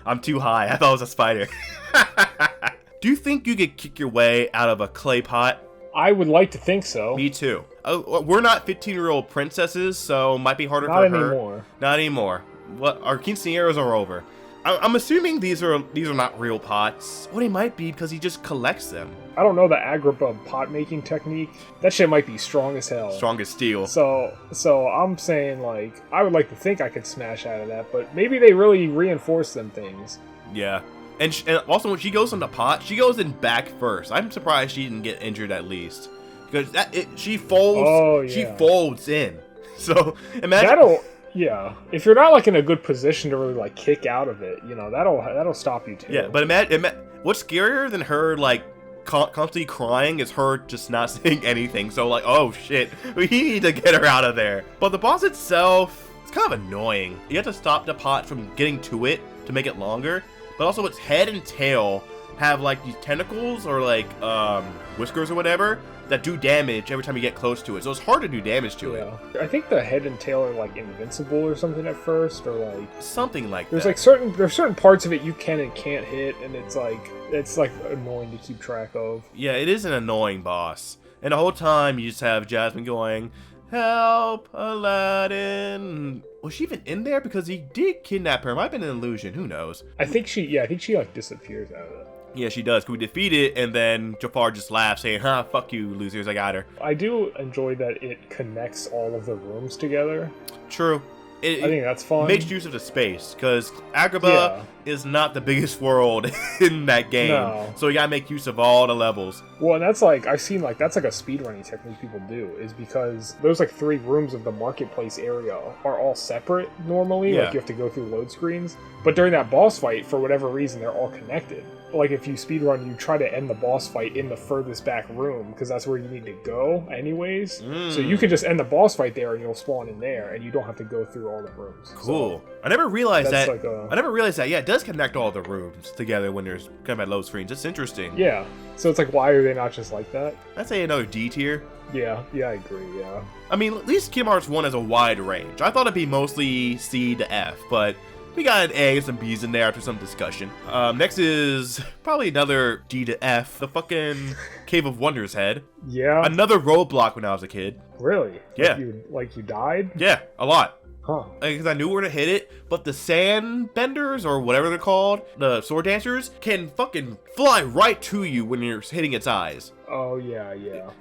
I'm too high. I thought it was a spider. Do you think you could kick your way out of a clay pot? I would like to think so. Me too. We're not 15-year-old princesses, so it might be harder for her. Not anymore. Our quinceañeras are over. I'm assuming these are not real pots. Well, they might be because he just collects them. I don't know the Agrippa pot making technique. That shit might be strong as hell. Strong as steel. So I'm saying, like, I would like to think I could smash out of that, but maybe they really reinforce them things. Yeah. And also, when she goes in the pot, she goes in back first. I'm surprised she didn't get injured at least. Because she folds. Oh, yeah. She folds in. So, imagine. Yeah. If you're not, like, in a good position to really, like, kick out of it, that'll stop you, too. Yeah, but imagine what's scarier than her, like, constantly crying is her just not saying anything. So, like, oh, shit. We need to get her out of there. But the boss itself, it's kind of annoying. You have to stop the pot from getting to it to make it longer. But also its head and tail have like these tentacles or like whiskers or whatever that do damage every time you get close to it. So it's hard to do damage to it. I think the head and tail are like invincible or something at first, or like something like there's that. Like there's certain parts of it you can and can't hit, and it's like annoying to keep track of. Yeah, it is an annoying boss. And the whole time you just have Jasmine going, help, Aladdin. Was she even in there? Because he did kidnap her. Might have been an illusion. Who knows? I think she like disappears out of it. Yeah, she does. We defeat it, and then Jafar just laughs, saying, "Ha, fuck you, losers, I got her." I do enjoy that it connects all of the rooms together. True. I think that's fun. Makes use of the space, because Agrabah is not the biggest world in that game. No. So you gotta make use of all the levels. Well, and that's like, I've seen like, that's like a speedrunning technique people do, is because those like 3 rooms of the marketplace area are all separate normally, Yeah. like you have to go through load screens. But during that boss fight, for whatever reason, they're all connected. Like if you speedrun, you try to end the boss fight in the furthest back room, because that's where you need to go anyways. So you can just end the boss fight there and you'll spawn in there, and you don't have to go through all the rooms. Cool. So, I never realized that. like a- I never realized that. Yeah, it does connect all the rooms together when there's kind of at load screens. It's interesting. yeah. So it's like, why are they not just like that? I'd say another D tier. Yeah, I agree, yeah. I mean, at least Kingdom Hearts 1 has a wide range. I thought it'd be mostly C to F, but we got an A and some B's in there after some discussion. Next is probably another D to F, the fucking Cave of Wonders head. Yeah, Another roadblock when I was a kid. really? Yeah. Like you died? Yeah, a lot. Huh. Because I knew where to hit it, but the sand benders, or whatever they're called, the sword dancers, can fucking fly right to you when you're hitting its eyes. Oh, yeah.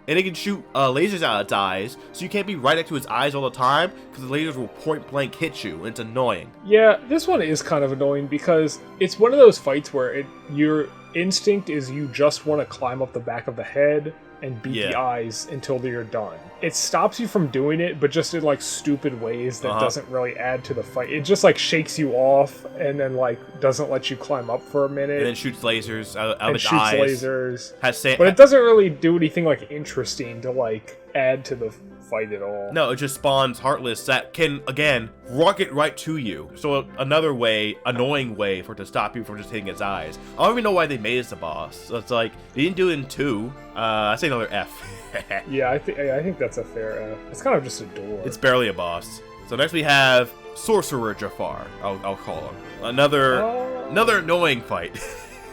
And it can shoot lasers out of its eyes, so you can't be right next to its eyes all the time, because the lasers will point blank hit you, and it's annoying. Yeah, this one is kind of annoying because it's one of those fights where your instinct is you just want to climb up the back of the head and beat the eyes until you're done. It stops you from doing it, but just in like stupid ways that doesn't really add to the fight. It just like shakes you off and then like doesn't let you climb up for a minute. And then shoots lasers out of and its shoots eyes. lasers. Has sand. But it doesn't really do anything like interesting to like add to the fight at all. No, it just spawns Heartless that can, again, rocket right to you. So another way, annoying way for it to stop you from just hitting its eyes. I don't even know why they made it a boss. So it's like, they didn't do it in 2. I say another F. Yeah, I think that's a fair F. It's kind of just a door. It's barely a boss. So next we have Sorcerer Jafar, I'll call him. Another annoying fight.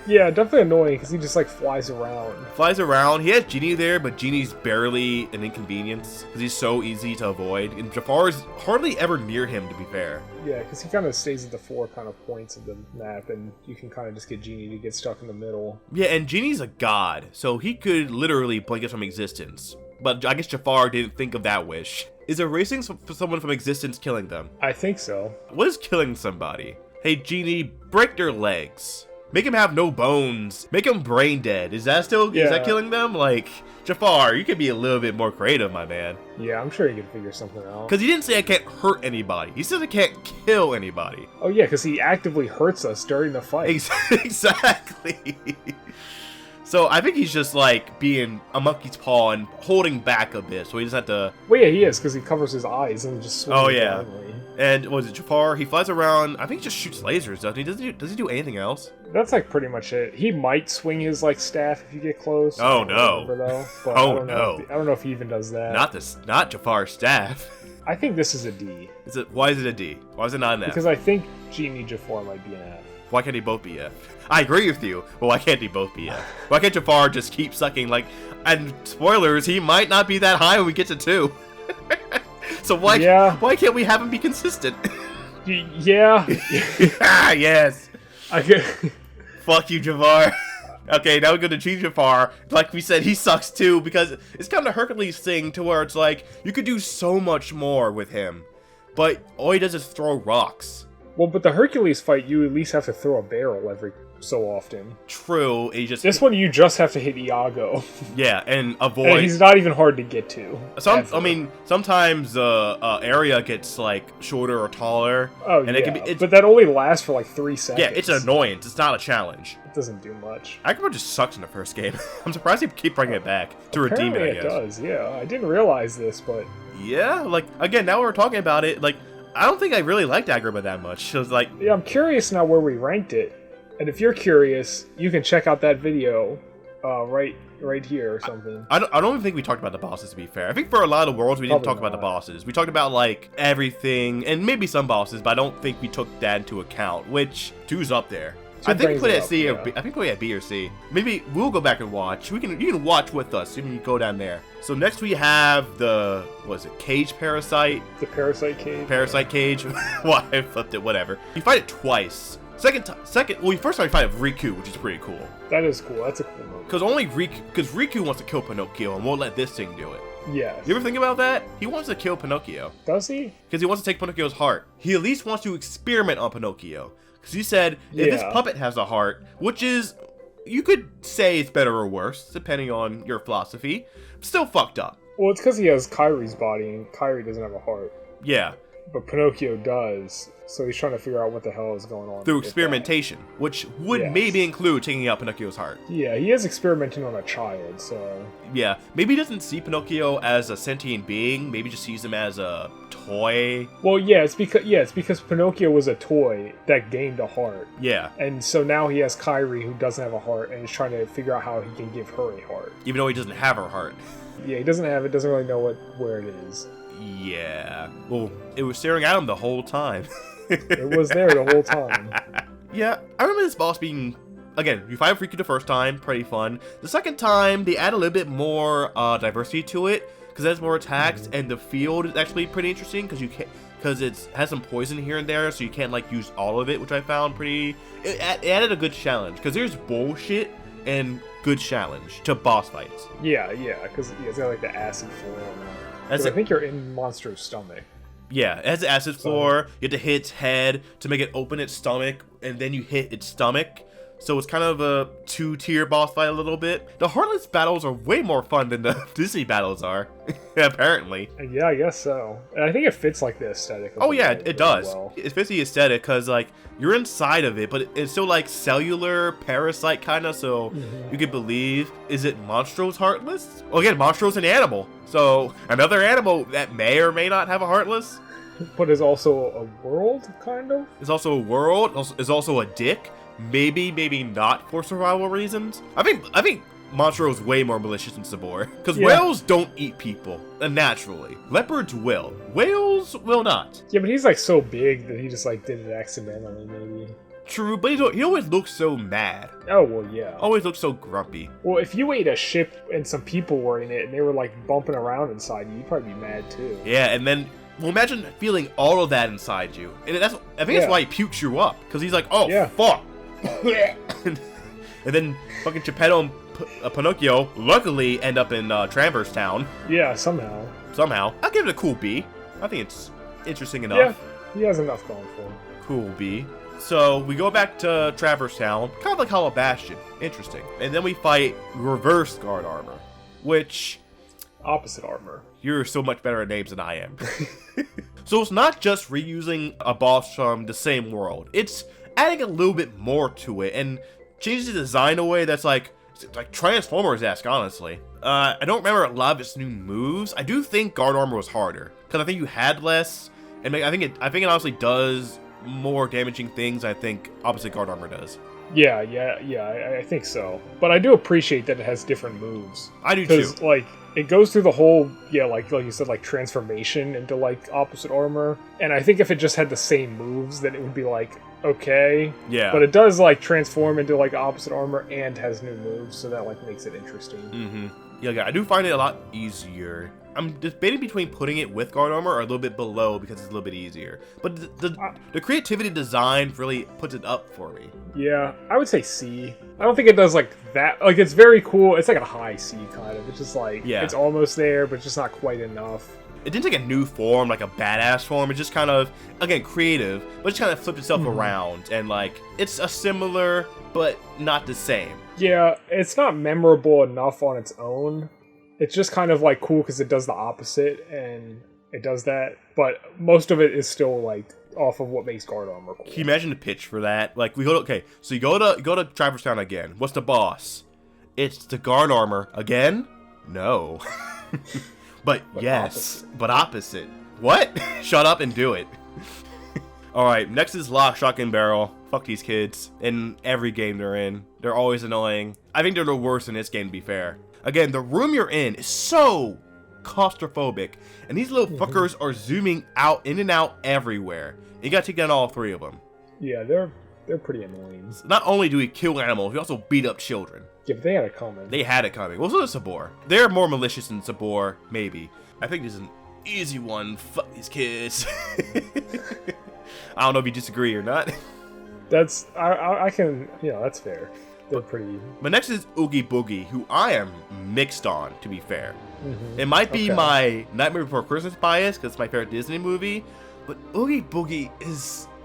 Yeah, definitely annoying because he just like flies around. Flies around. He has Genie there, but Genie's barely an inconvenience because he's so easy to avoid. And Jafar's hardly ever near him, to be fair. Yeah, because he kind of stays at the 4 kind of points of the map, and you can kind of just get Genie to get stuck in the middle. Yeah, and Genie's a god, so he could literally blink us from existence. But I guess Jafar didn't think of that wish. Is erasing for someone from existence killing them? I think so. What is killing somebody? Hey, Genie, break their legs. Make him have no bones. Make him brain dead. Is that still, is that killing them? Like, Jafar, you could be a little bit more creative, my man. Yeah, I'm sure he can figure something out. Because he didn't say I can't hurt anybody. He says I can't kill anybody. Oh yeah, because he actively hurts us during the fight. Exactly. So I think he's just like being a monkey's paw and holding back a bit, so he doesn't have to. Well, yeah, he is because he covers his eyes and just swings. Oh yeah. blindly. And was it Jafar? He flies around. I think he just shoots lasers, doesn't he? Does he do anything else? That's like pretty much it. He might swing his like staff if you get close. Oh, I don't no. remember, though, but Oh, I don't know no. I don't know if he even does that. Not Jafar's staff. I think this is a D Why is it a D? Why is it not an F? because I think Genie Jafar might be an F. Why can't they both be F? I agree with you, but why can't they both be F? Why can't Jafar just keep sucking like? And spoilers, he might not be that high when we get to 2. So why can't we have him be consistent? Yeah. Ah, yes. I get. Fuck you, Jafar. Okay, now we're going to treat Jafar. Like we said, he sucks too, because it's kind of a Hercules thing to where it's like, you could do so much more with him, but all he does is throw rocks. Well, but the Hercules fight, you at least have to throw a barrel every so often. True, he just... This one, you just have to hit Iago. Yeah, and avoid... And he's not even hard to get to. I mean, sometimes area gets, like, shorter or taller. Oh, and yeah, it can be, but that only lasts for, like, 3 seconds. Yeah, it's an annoyance. It's not a challenge. It doesn't do much. Agrabah just sucks in the first game. I'm surprised they keep bringing it back to redeem it, I guess. It does, yeah. I didn't realize this, but... Yeah, like, again, now we're talking about it, like, I don't think I really liked Agrabah that much. So it's like... Yeah, I'm curious now where we ranked it. And if you're curious, you can check out that video right here or something. I don't even think we talked about the bosses, to be fair. I think for a lot of worlds, we didn't talk about the bosses. We talked about, like, everything, and maybe some bosses, but I don't think we took that into account, which 2's up there. I think we put it at up, C or yeah. B. I think we put it at B or C. Maybe we'll go back and watch. You can watch with us. You can go down there. So next we have the cage parasite. The parasite cage. Parasite cage. Well, I flipped it. Whatever. You fight it twice. Well, first time you fight Riku, which is pretty cool. That is cool. That's a cool move. Because Riku wants to kill Pinocchio and won't let this thing do it. Yes. You ever think about that? He wants to kill Pinocchio. Does he? Because he wants to take Pinocchio's heart. He at least wants to experiment on Pinocchio. Because he said, if this puppet has a heart, which is, you could say it's better or worse, depending on your philosophy, still fucked up. Well, it's because he has Kyrie's body, and Kyrie doesn't have a heart. Yeah. But Pinocchio does, so he's trying to figure out what the hell is going on. Through experimentation, which would maybe include taking out Pinocchio's heart. Yeah, he is experimenting on a child, so... Yeah, maybe he doesn't see Pinocchio as a sentient being, maybe just sees him as a toy. Well, it's because Pinocchio was a toy that gained a heart. Yeah. And so now he has Kyrie, who doesn't have a heart, and he's trying to figure out how he can give her a heart. Even though he doesn't have her heart. Yeah, he doesn't have it, doesn't really know where it is. Yeah. Well, it was staring at him the whole time. It was there the whole time. Yeah, I remember this boss being... Again, you fight Riku the first time, pretty fun. The second time, they add a little bit more diversity to it, because it has more attacks, and the field is actually pretty interesting, because it has some poison here and there, so you can't, like, use all of it, which I found pretty... It added a good challenge, because there's bullshit and good challenge to boss fights. Yeah, because it's got, like, the acid form. I think you're in Monster's stomach. Yeah, it has the acid floor. You have to hit its head to make it open its stomach, and then you hit its stomach. So it's kind of a two-tier boss fight a little bit. The Heartless battles are way more fun than the Disney battles are, apparently. Yeah, I guess so. And I think it fits, like, the aesthetic of it does. Well. It fits the aesthetic, because, like, you're inside of it, but it's still, like, cellular, parasite kind of, so you could believe, is it Monstro's Heartless? Well, again, Monstro's an animal, so another animal that may or may not have a Heartless. But is also a world, kind of? Is also a world, is also a dick. Maybe not for survival reasons. I think Monstro is way more malicious than Sabor. Because whales don't eat people, naturally. Leopards will. Whales will not. Yeah, but he's, like, so big that he just, like, did it accidentally, maybe. True, but he always looks so mad. Oh, well, yeah. Always looks so grumpy. Well, if you ate a ship and some people were in it and they were, like, bumping around inside you, you'd probably be mad, too. Yeah, and then... Well, imagine feeling all of that inside you. And I think that's why he pukes you up. Because he's like, oh, fuck. And then fucking Geppetto and Pinocchio luckily end up in Traverse Town. Yeah, somehow. I'll give it a cool B. I think it's interesting enough. Yeah, he has enough going for him. Cool B. So we go back to Traverse Town, kind of like Hollow Bastion. Interesting. And then we fight Reverse Guard Armor, which... Opposite armor. You're so much better at names than I am. So it's not just reusing a boss from the same world. It's adding a little bit more to it and changes the design in a way that's like Transformers-esque, honestly. I don't remember a lot of its new moves. I do think Guard Armor was harder because I think you had less, and I think it honestly does more damaging things. I think Opposite Guard Armor does. Yeah, I think so. But I do appreciate that it has different moves. I do too. Because, like, it goes through the whole, like you said, like, transformation into, like, Opposite Armor. And I think if it just had the same moves, then it would be, like, okay. Yeah. But it does, like, transform into, like, Opposite Armor and has new moves, so that, like, makes it interesting. Mm-hmm. Yeah, I do find it a lot easier. I'm debating between putting it with Guard Armor or a little bit below because it's a little bit easier. But the creativity design really puts it up for me. Yeah, I would say C. I don't think it does, like, that. Like, it's very cool. It's like a high C, kind of. It's just, like, it's almost there, but just not quite enough. It didn't take a new form, like a badass form. It just kind of, again, creative, but just kind of flipped itself around. And, like, it's a similar, but not the same. Yeah, it's not memorable enough on its own. It's just kind of, like, cool because it does the opposite, and it does that. But most of it is still, like, off of what makes Guard Armor cool. Can you imagine the pitch for that? Like, so you go to Traverse Town again. What's the boss? It's the Guard Armor again? No. But yes, opposite. But opposite. What? Shut up and do it. Alright, next is Lock, Shock, and Barrel. Fuck these kids. In every game they're in. They're always annoying. I think they're the worst in this game, to be fair. Again, the room you're in is so claustrophobic. And these little fuckers are zooming out, in and out, everywhere. You gotta take down all three of them. Yeah, they're They're pretty annoying. Not only do we kill animals, we also beat up children. Yeah, but they had it coming. They had it coming. Well, so does Sabor. They're more malicious than Sabor, maybe. I think this is an easy one. Fuck these kids. I don't know if you disagree or not. That's I can, that's fair. They're pretty. But next is Oogie Boogie, who I am mixed on, to be fair. Mm-hmm. It might be my Nightmare Before Christmas bias, because it's my favorite Disney movie, but Oogie Boogie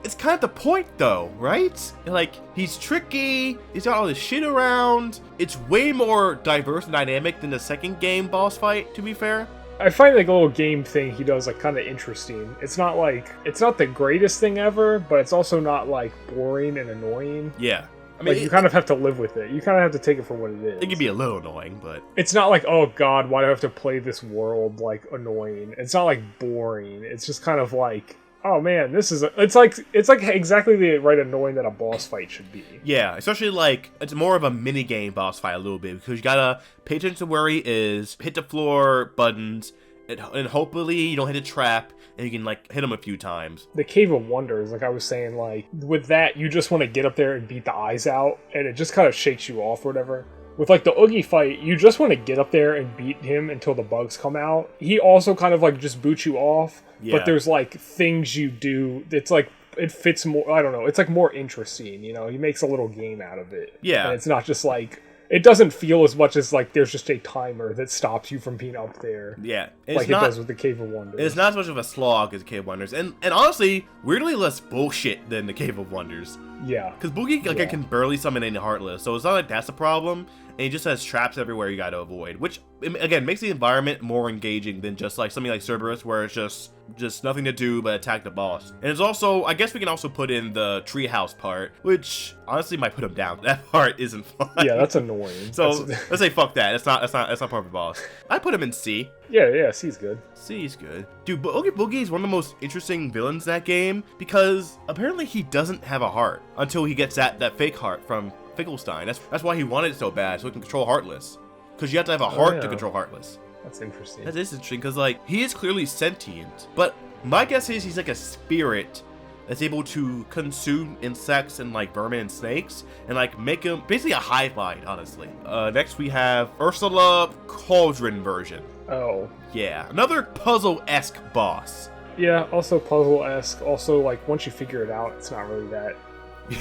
it's kind of the point, though, right? Like, he's tricky, he's got all this shit around, it's way more diverse and dynamic than the second game boss fight, to be fair. I find like a little game thing he does like kind of interesting. It's not the greatest thing ever, but it's also not like boring and annoying. Yeah. I mean, like, you kind of have to live with it. You kind of have to take it for what it is. It can be a little annoying, but... It's not like, oh god, why do I have to play this world, like, annoying. It's not, like, boring. It's just kind of like, oh man, it's like exactly the right annoying that a boss fight should be. Yeah, especially, like, it's more of a mini-game boss fight a little bit, because you gotta pay attention to where he is, hit the floor buttons, and hopefully you don't hit a trap, and you can, like, hit him a few times. The Cave of Wonders, like I was saying, like, with that, you just want to get up there and beat the eyes out, and it just kind of shakes you off or whatever. With, like, the Oogie fight, you just want to get up there and beat him until the bugs come out. He also kind of, like, just boots you off, but there's, like, things you do, it's, like, it fits more, I don't know, it's, like, more interesting, He makes a little game out of it. Yeah. And it's not just, like... It doesn't feel as much as, like, there's just a timer that stops you from being up there. Yeah. Like it does with the Cave of Wonders. It's not as much of a slog as the Cave of Wonders. And honestly, weirdly less bullshit than the Cave of Wonders. Yeah. Because Boogie can barely summon any Heartless, so it's not like that's a problem. And he just has traps everywhere you gotta avoid. Which, again, makes the environment more engaging than just, like, something like Cerberus, where it's just nothing to do but attack the boss. And it's also, I guess we can also put in the treehouse part, which honestly might put him down. That part isn't fun. Yeah, that's annoying. So let's say fuck that. It's not part of the boss. I put him in C. Yeah, C's good. C's good. Dude, Oogie Boogie is one of the most interesting villains in that game because apparently he doesn't have a heart until he gets that fake heart from Finkelstein. That's why he wanted it so bad, so he can control Heartless. Because you have to have a heart to control Heartless. That's interesting. That is interesting, because, like, he is clearly sentient, but my guess is he's like a spirit that's able to consume insects and, like, vermin and snakes, and, like, make him basically a hive mind, honestly. Next we have Ursula Cauldron version. Oh. Yeah, another puzzle-esque boss. Yeah, also puzzle-esque. Also, like, once you figure it out, it's not really that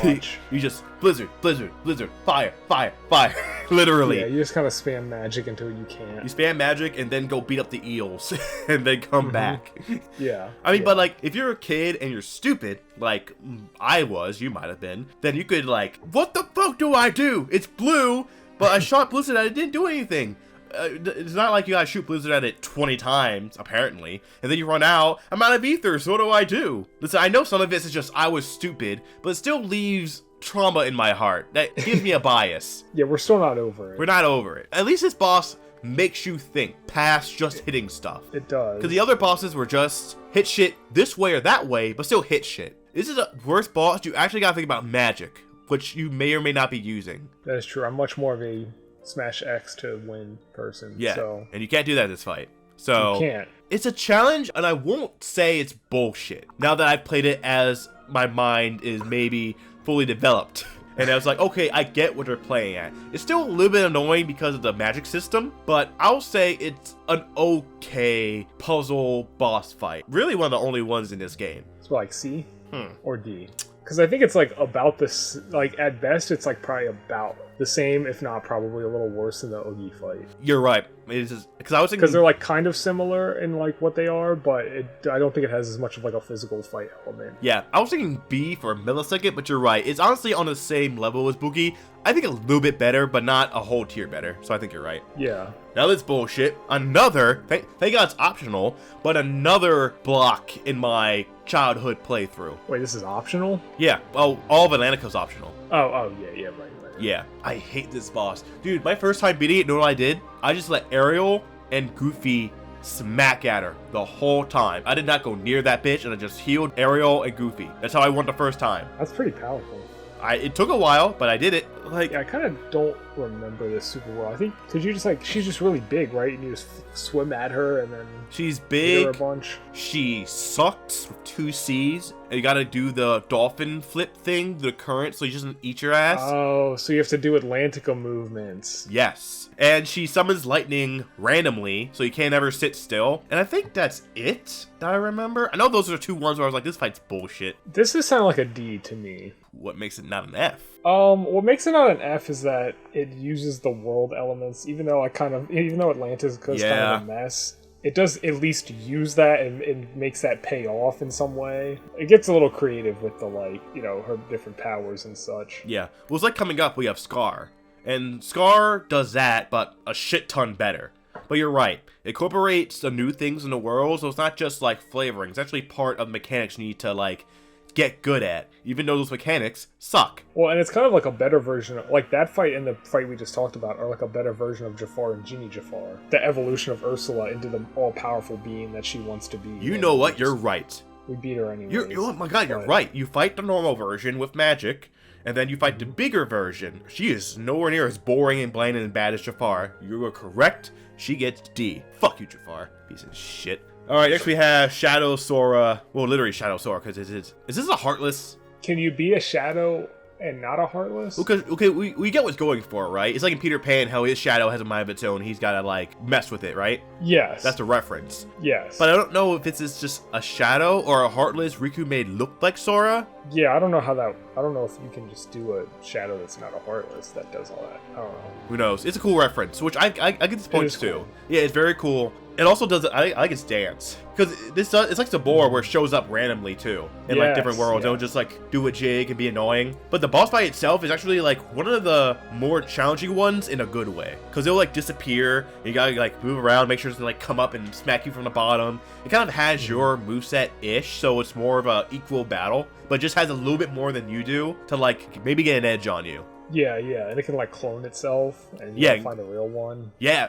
much. You just blizzard, fire, literally. Yeah, you just kind of spam magic until you can't. You spam magic and then go beat up the eels and then come back. Yeah. I mean, but like, if you're a kid and you're stupid, like I was, you might have been, then you could like, what the fuck do I do? It's blue, but I shot Blizzard and it didn't do anything. It's not like you gotta shoot Blizzard at it 20 times, apparently, and then you run out. I'm out of ether, so what do? Listen, I know some of this is just I was stupid, but it still leaves trauma in my heart. That gives me a bias. Yeah, we're still not over it. We're not over it. At least this boss makes you think past just hitting stuff. It does. Because the other bosses were just hit shit this way or that way, but still hit shit. This is a worse boss. You actually gotta think about magic, which you may or may not be using. That is true. I'm much more of a Smash X to win person. Yeah, so. And you can't do that in this fight. So you can't. It's a challenge, and I won't say it's bullshit. Now that I've played it as my mind is maybe fully developed. And I was like, okay, I get what they're playing at. It's still a little bit annoying because of the magic system, but I'll say it's an okay puzzle boss fight. Really one of the only ones in this game. It's like C or D. Because I think it's like about this, like at best it's like probably about the same, if not probably a little worse than the Oogie fight. You're right. It is, because I was thinking, because they're like kind of similar in like what they are, but I don't think it has as much of like a physical fight element. Yeah, I was thinking B for a millisecond, but you're right. It's honestly on the same level as Boogie. I think a little bit better, but not a whole tier better. So I think you're right. Yeah. Now this bullshit. Another, thank God it's optional, but another block in my childhood playthrough. Wait, this is optional? Yeah. Well, all of Atlantica's optional. Oh, yeah, right. Yeah, I hate this boss. Dude, my first time beating it, you know what I did? I just let Ariel and Goofy smack at her the whole time. I did not go near that bitch, and I just healed Ariel and Goofy. That's how I won the first time. That's pretty powerful. It took a while, but I did it. Like, yeah, I kind of don't remember this super well. I think because you just like she's just really big, right? And you just swim at her, and then she's big. Hit her a bunch. She sucks with 2 C's, And you gotta do the dolphin flip thing, the current, so he doesn't eat your ass. Oh, so you have to do Atlantica movements. Yes. And she summons lightning randomly, so you can't ever sit still. And I think that's it that I remember. I know those are 2 ones where I was like, this fight's bullshit. This is sounding like a D to me. What makes it not an F? What makes it not an F is that it uses the world elements, even though Atlantis is kind of a mess. It does at least use that and makes that pay off in some way. It gets a little creative with the, her different powers and such. Yeah. Well, it's like coming up, we have Scar. And Scar does that, but a shit ton better. But you're right. It incorporates the new things in the world, so it's not just, flavoring. It's actually part of mechanics you need to, get good at, even though those mechanics suck. Well, and it's kind of like a better version of, that fight and the fight we just talked about are like a better version of Jafar and Genie Jafar. The evolution of Ursula into the all-powerful being that she wants to be. You know what? You're right. We beat her anyway. Oh my god, you're right. You fight the normal version with magic, and then you fight the bigger version. She is nowhere near as boring and bland and bad as Jafar. You were correct. She gets D. Fuck you, Jafar. Piece of shit. Alright, next we have Shadow Sora. Well, literally Shadow Sora, because it is. Is this a Heartless? Can you be a Shadow and not a Heartless? Okay, we get what's going for, right? It's like in Peter Pan, how his shadow has a mind of its own. He's got to, mess with it, right? Yes. That's a reference. Yes. But I don't know if this is just a Shadow or a Heartless Riku made look like Sora. Yeah, I don't know if you can just do a Shadow that's not a Heartless that does all that. I don't know. Who knows? It's a cool reference, which I get this points too. Cool. Yeah, it's very cool. It also does, I like its dance. Because it's like Sabor, where it shows up randomly too. In different worlds. It'll just do a jig and be annoying. But the boss fight itself is actually one of the more challenging ones in a good way. Because it'll disappear, and you gotta move around, make sure it doesn't come up and smack you from the bottom. It kind of has your moveset-ish, so it's more of a equal battle. But just has a little bit more than you do to maybe get an edge on you. Yeah, and it can clone itself, and you can find a real one. Yeah,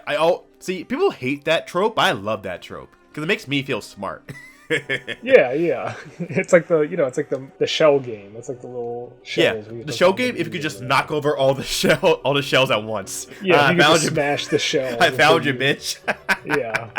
see, people hate that trope, but I love that trope because it makes me feel smart. yeah, it's like the shell game. It's like the little shells. Yeah, the shell game. If you could just knock over all the shells at once. Yeah, you could just smash the shell. I found you, bitch. Yeah.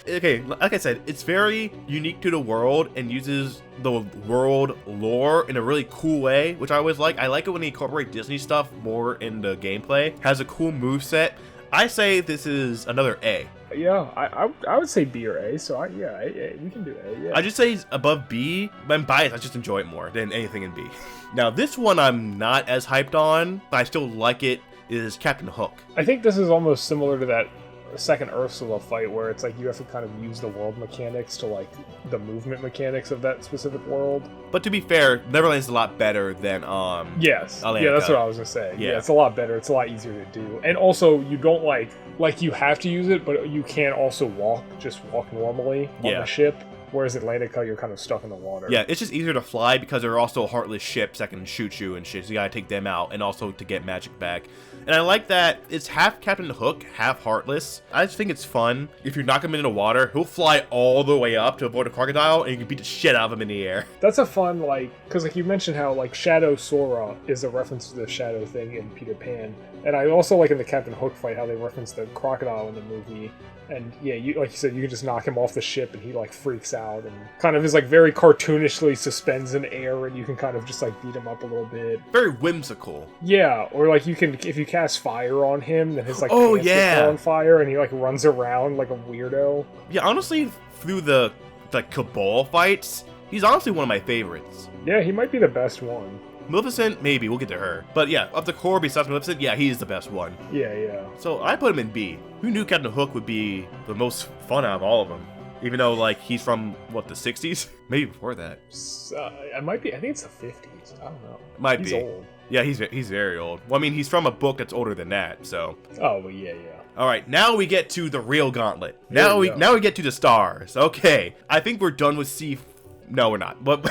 Okay, like I said, it's very unique to the world and uses the world lore in a really cool way, which I always like. I like it when they incorporate Disney stuff more in the gameplay. Has a cool moveset. I say this is another A. Yeah, I would say B or A, so we can do A, yeah. I just say above B. I'm biased, I just enjoy it more than anything in B. Now, this one I'm not as hyped on, but I still like it, is Captain Hook. I think this is almost similar to that second Ursula fight where it's you have to kind of use the world mechanics to the movement mechanics of that specific world. But to be fair, Neverland's a lot better than yes. Atlantica. Yeah, that's what I was gonna say. Yeah, it's a lot better. It's a lot easier to do. And also you don't you have to use it, but you can also walk normally on the ship. Whereas Atlantica, you're kind of stuck in the water. Yeah, it's just easier to fly because there are also Heartless ships that can shoot you and shit, so you gotta take them out, and also to get magic back. And I like that it's half Captain Hook, half Heartless. I just think it's fun. If you knock him into the water, he'll fly all the way up to avoid a crocodile, and you can beat the shit out of him in the air. That's a fun, because you mentioned how, Shadow Sora is a reference to the Shadow thing in Peter Pan. And I also like in the Captain Hook fight how they reference the crocodile in the movie. And yeah, like you said, you can just knock him off the ship and he freaks out and kind of is very cartoonishly suspends in air, and you can kind of just beat him up a little bit. Very whimsical. Yeah, or you can, if you cast fire on him, then his pants get on fire and he runs around like a weirdo. Yeah, honestly, through the Cabal fights, he's honestly one of my favorites. Yeah, he might be the best one. Maleficent, maybe. We'll get to her. But yeah, of the core besides Maleficent, yeah, he's the best one. Yeah. So I put him in B. Who knew Captain Hook would be the most fun out of all of them? Even though, he's from, the 60s? Maybe before that. It might be. I think it's the 50s. I don't know. Might be. He's old. Yeah, he's very old. Well, I mean, he's from a book that's older than that, so. Oh, well, yeah. All right, now we get to the real gauntlet. Now we get to the stars. Okay, I think we're done with C. No, we're not. But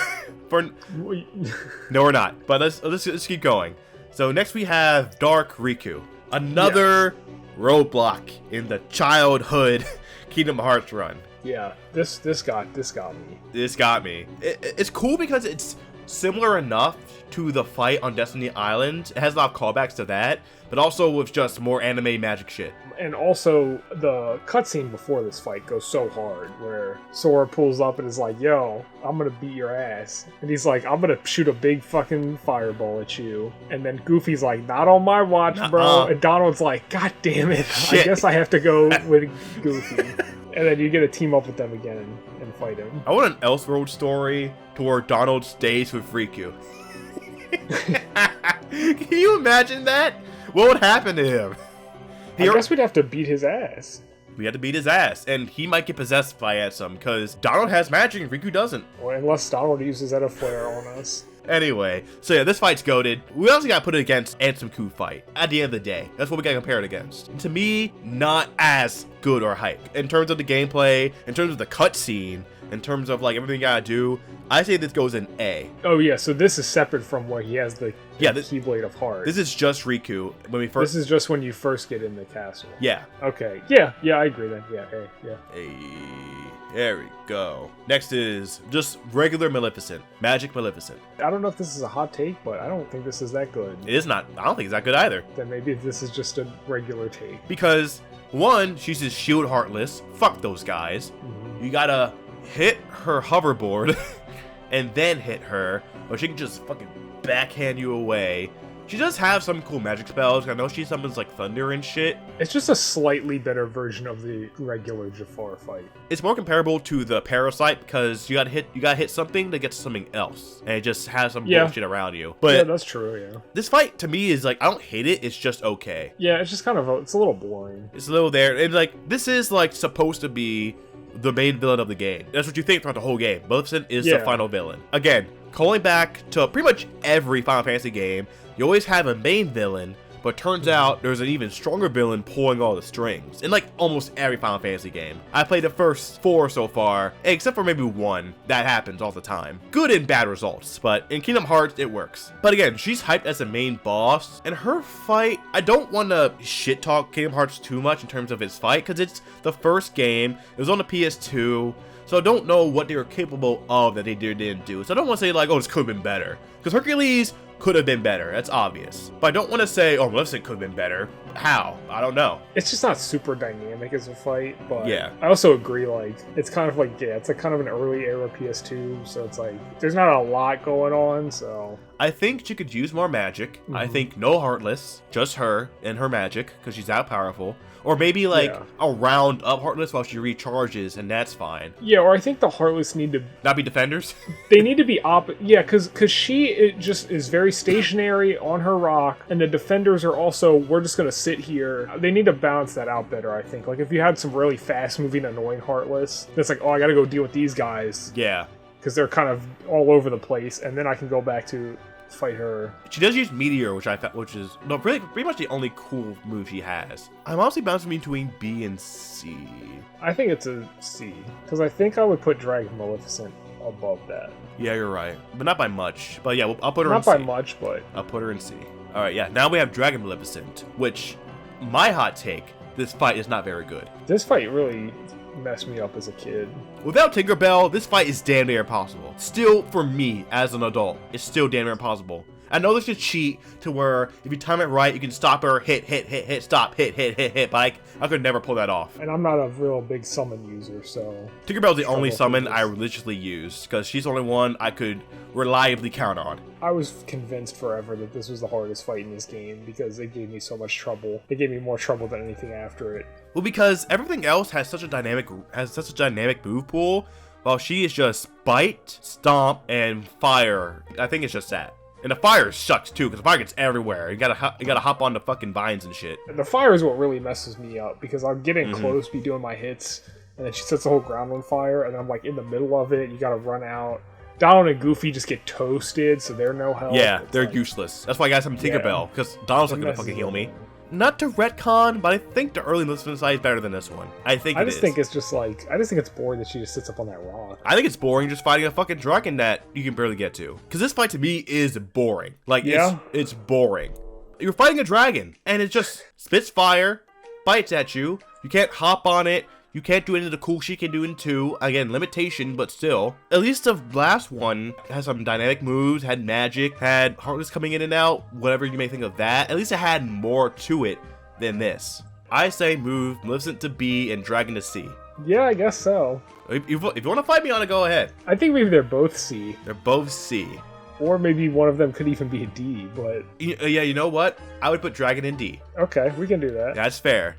no, we're not. But let's keep going. So next we have Dark Riku, another roadblock in the childhood Kingdom Hearts run. Yeah, this got me. This got me. It's cool because it's similar enough to the fight on Destiny Island. It has a lot of callbacks to that, but also with just more anime magic shit. And also, the cutscene before this fight goes so hard, where Sora pulls up and is like, yo, I'm gonna beat your ass. And he's like, I'm gonna shoot a big fucking fireball at you. And then Goofy's like, not on my watch, bro. And Donald's like, god damn it, Shit. I guess I have to go with Goofy. And then you get to team up with them again and fight him. I want an Elseworld story to where Donald stays with Riku. Can you imagine that? What would happen to him? I guess we'd have to beat his ass. We had to beat his ass, and he might get possessed by Ansem, because Donald has magic and Riku doesn't. Or unless Donald uses that flare on us. Anyway, so yeah, this fight's goated. We also gotta put it against Ansem Ku fight. At the end of the day, that's what we gotta compare it against. And to me, not as good or hype. In terms of the gameplay, in terms of the cutscene, in terms of like everything you gotta do, I say this goes in A. Oh yeah, so this is separate from where he has the Keyblade of Heart. This is just Riku when we first. This is just when you first get in the castle. Yeah. Okay. Yeah, I agree then. Yeah, A, yeah. Hey, there we go. Next is just regular Maleficent, Magic Maleficent. I don't know if this is a hot take, but I don't think this is that good. It is not. I don't think it's that good either. Then maybe this is just a regular take. Because one, she's just shield heartless. Fuck those guys. Mm-hmm. You gotta hit her hoverboard and then hit her, or she can just fucking backhand you away. She does have some cool magic spells. I know she summons like thunder and shit. It's just a slightly better version of the regular Jafar fight. It's more comparable to the Parasite because you gotta hit something to get to something else, and it just has some bullshit around you. But yeah, that's true. Yeah. This fight to me is like, I don't hate it. It's just okay. Yeah, it's just kind of it's a little boring. It's a little there, and like this is like supposed to be the main villain of the game. That's what you think throughout the whole game. Maleficent is the final villain. Again, calling back to pretty much every Final Fantasy game, you always have a main villain, but turns out there's an even stronger villain pulling all the strings. In like almost every Final Fantasy game. I played the first 4 so far, except for maybe 1. That happens all the time. Good and bad results, but in Kingdom Hearts, it works. But again, she's hyped as a main boss, and her fight, I don't want to shit talk Kingdom Hearts too much in terms of its fight, because it's the first game, it was on the PS2, so I don't know what they were capable of that they didn't do. So I don't want to say like, oh, this could have been better. Because Hercules could have been better, that's obvious. But I don't want to say, oh, Maleficent could have been better. How? I don't know. It's just not super dynamic as a fight, but yeah. I also agree, like, it's kind of like, it's like kind of an early era PS2, so it's like, there's not a lot going on, so... I think she could use more magic. I think no Heartless, just her and her magic, because she's that powerful. Or maybe like a round up Heartless while she recharges, and that's fine. Yeah, or I think the Heartless need to... Not be defenders? They need to be yeah, because she just is very stationary on her rock, and the defenders are also, we're just going to sit here. They need to balance that out better, I think. Like, if you had some really fast-moving, annoying Heartless, that's like, oh, I gotta go deal with these guys. Yeah. Because they're kind of all over the place, and then I can go back to fight her. She does use Meteor, which is no, pretty much the only cool move she has. I'm honestly bouncing between B and C. I think it's a C, because I think I would put Dragon Maleficent above that. Yeah, you're right, but not by much. But yeah, I'll put her in C. Not by much, but I'll put her in C. All right, yeah. Now we have Dragon Maleficent, which my hot take: this fight is not very good. This fight really messed me up as a kid. Without Tinkerbell, this fight is damn near impossible. Still, for me, as an adult, it's still damn near impossible. I know there's a cheat to where if you time it right, you can stop her, hit, stop, hit, but I could never pull that off. And I'm not a real big summon user, so... Tinkerbell's the only summon I religiously use, because she's the only one I could reliably count on. I was convinced forever that this was the hardest fight in this game, because it gave me so much trouble. It gave me more trouble than anything after it. Well, because everything else has such a dynamic move pool, while she is just bite, stomp, and fire. I think it's just that. And the fire sucks too, because the fire gets everywhere. You gotta hop on the fucking vines and shit. And the fire is what really messes me up, because I'll get in close, be doing my hits, and then she sets the whole ground on fire, and then I'm like in the middle of it, you gotta run out. Donald and Goofy just get toasted, so they're no help. Yeah, they're useless. That's why I got some Tinkerbell, because Donald's not gonna fucking heal me. Not to retcon, but I think the early Maleficent side is better than this one. I think it is. I just think it's boring that she just sits up on that rock. I think it's boring just fighting a fucking dragon that you can barely get to. Because this fight to me is boring. Like, it's boring. You're fighting a dragon, and it just spits fire, bites at you. You can't hop on it. You can't do any of the cool shit you can do in 2. Again, limitation, but still. At least the last one has some dynamic moves, had magic, had Heartless coming in and out, whatever you may think of that. At least it had more to it than this. I say move Maleficent to B and Dragon to C. Yeah, I guess so. If you want to fight me on it, go ahead. I think maybe they're both C. They're both C. Or maybe one of them could even be a D, but... Yeah, you know what? I would put Dragon in D. Okay, we can do that. That's fair.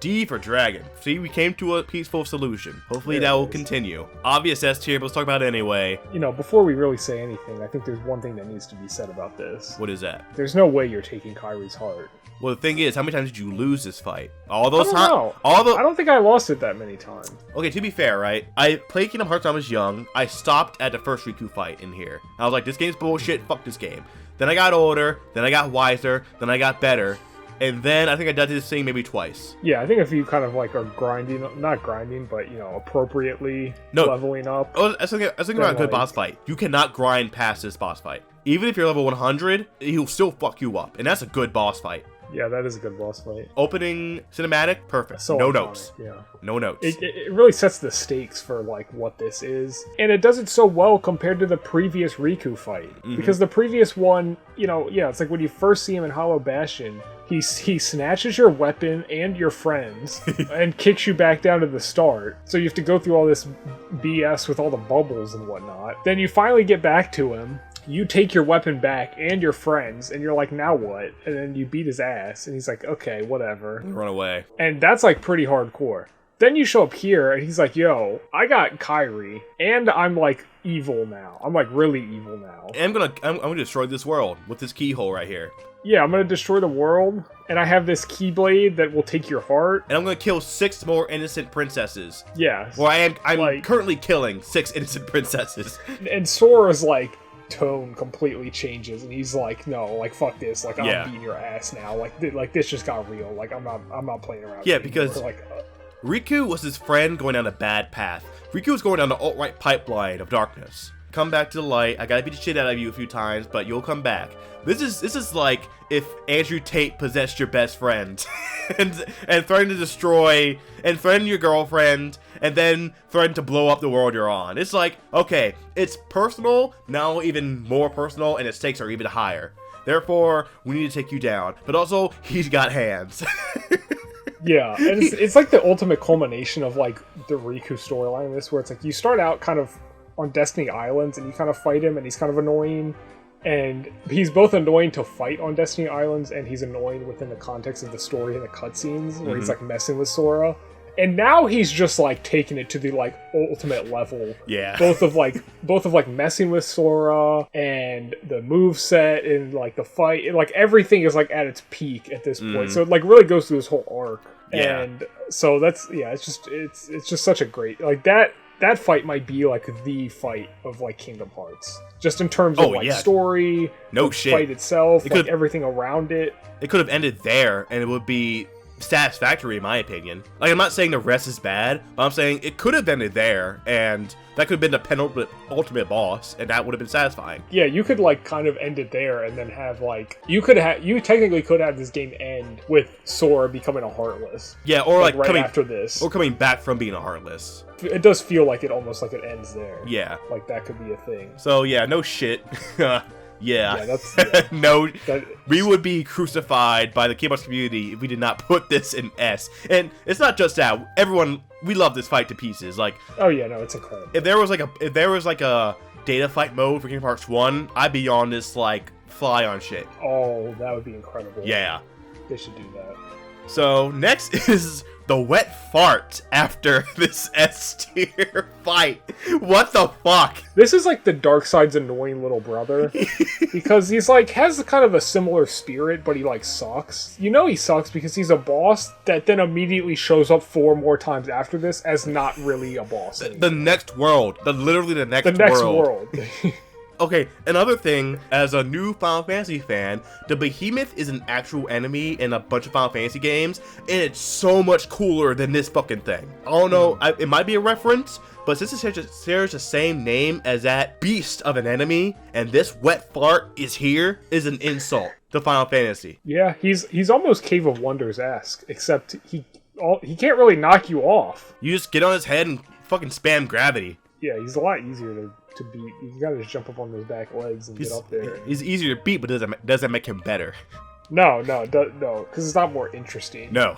D for Dragon. See, we came to a peaceful solution. Hopefully that will continue. Obvious S tier, but let's talk about it anyway. You know, before we really say anything, I think there's one thing that needs to be said about this. What is that? There's no way you're taking Kairi's heart. Well, the thing is, how many times did you lose this fight? All those I don't times? know. I don't think I lost it that many times. Okay, to be fair, right? I played Kingdom Hearts when I was young. I stopped at the first Riku fight in here. I was like, this game's bullshit, fuck this game. Then I got older, then I got wiser, then I got better. And then I think I did this thing maybe twice. Yeah, I think if you kind of like are grinding, not grinding, but you know, appropriately leveling up. I was thinking about a good boss fight. You cannot grind past this boss fight. Even if you're level 100, he'll still fuck you up. And that's a good boss fight. Yeah, that is a good boss fight. Opening cinematic, perfect. So no iconic, notes. Yeah. No notes. It really sets the stakes for like what this is, and it does it so well compared to the previous Riku fight. Because the previous one, you know, yeah, it's like when you first see him in Hollow Bastion, he snatches your weapon and your friends and kicks you back down to the start. So you have to go through all this BS with all the bubbles and whatnot. Then you finally get back to him. You take your weapon back and your friends, and you're like, now what? And then you beat his ass, and he's like, okay, whatever. Run away. And that's like pretty hardcore. Then you show up here, and he's like, yo, I got Kairi, and I'm like evil now. I'm like really evil now. And I'm gonna destroy this world with this keyhole right here. Yeah, I'm gonna destroy the world, and I have this Keyblade that will take your heart. And I'm gonna kill 6 more innocent princesses. Yeah. Well, I'm like, currently killing 6 innocent princesses. And Sora's like, tone completely changes, and he's like, no, like fuck this, like I'm beating your ass now, like this just got real, like I'm not playing around. Yeah, anymore. because like Riku was his friend going down a bad path. Riku was going down the alt-right pipeline of darkness. Come back to the light. I gotta beat the shit out of you a few times, but you'll come back. This is like if Andrew Tate possessed your best friend and threatened to destroy and threatened your girlfriend and then threatened to blow up the world you're on. It's like, okay, it's personal, now even more personal, and its stakes are even higher. Therefore, we need to take you down. But also, he's got hands. Yeah, and it's like the ultimate culmination of like the Riku storyline in this, where it's like you start out kind of on Destiny Islands and you kind of fight him and he's kind of annoying, and he's both annoying to fight on Destiny Islands and he's annoying within the context of the story and the cutscenes where he's like messing with Sora. And now he's just like taking it to the like ultimate level. Yeah. Both of like messing with Sora and the move set and like the fight, and, like everything is like at its peak at this point. So it like really goes through this whole arc. Yeah. And so that's it's just such a great, like that fight might be like the fight of like Kingdom Hearts. Just in terms of story, no the shit. fight itself, like everything around it. It could have ended there and it would be satisfactory in my opinion. Like, I'm not saying the rest is bad, but I'm saying it could have ended there, and that could have been the penultimate ultimate boss, and that would have been satisfying. Yeah, you could like kind of end it there, and then have like you technically could have this game end with Sora becoming a Heartless. Yeah, or like right coming after this, or coming back from being a Heartless. It does feel like it almost like it ends there. Yeah, like that could be a thing. So yeah, no shit. Yeah, that's we would be crucified by the Kingdom Hearts community if we did not put this in S. And it's not just that. Everyone, we love this fight to pieces. Like, oh yeah, no, it's incredible. If there was like a data fight mode for Kingdom Hearts 1, I'd be on this like fly on shit. Oh, that would be incredible. Yeah, they should do that. So next is the wet fart after this S tier fight. What the fuck? This is like the Darkseid's annoying little brother. Because he's like, has kind of a similar spirit, but he like sucks. You know he sucks because he's a boss that then immediately shows up 4 more times after this as not really a boss anymore. The next world. Literally the next world. The next world. Okay, another thing, as a new Final Fantasy fan, the Behemoth is an actual enemy in a bunch of Final Fantasy games, and it's so much cooler than this fucking thing. I don't know, it might be a reference, but since it shares the same name as that beast of an enemy, and this wet fart is here, is an insult to Final Fantasy. Yeah, he's almost Cave of Wonders-esque, except he he can't really knock you off. You just get on his head and fucking spam gravity. Yeah, he's a lot easier to beat. You gotta just jump up on those back legs and get up there. He's easier to beat, but doesn't make him better. No, because it's not more interesting. No.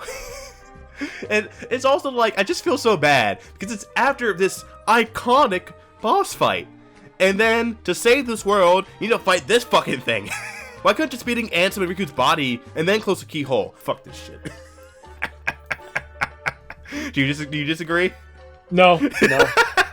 And it's also like, I just feel so bad because it's after this iconic boss fight. And then to save this world, you need to fight this fucking thing. Why couldn't just beating Ansem and Riku's body and then close the keyhole? Fuck this shit. Do you disagree? No,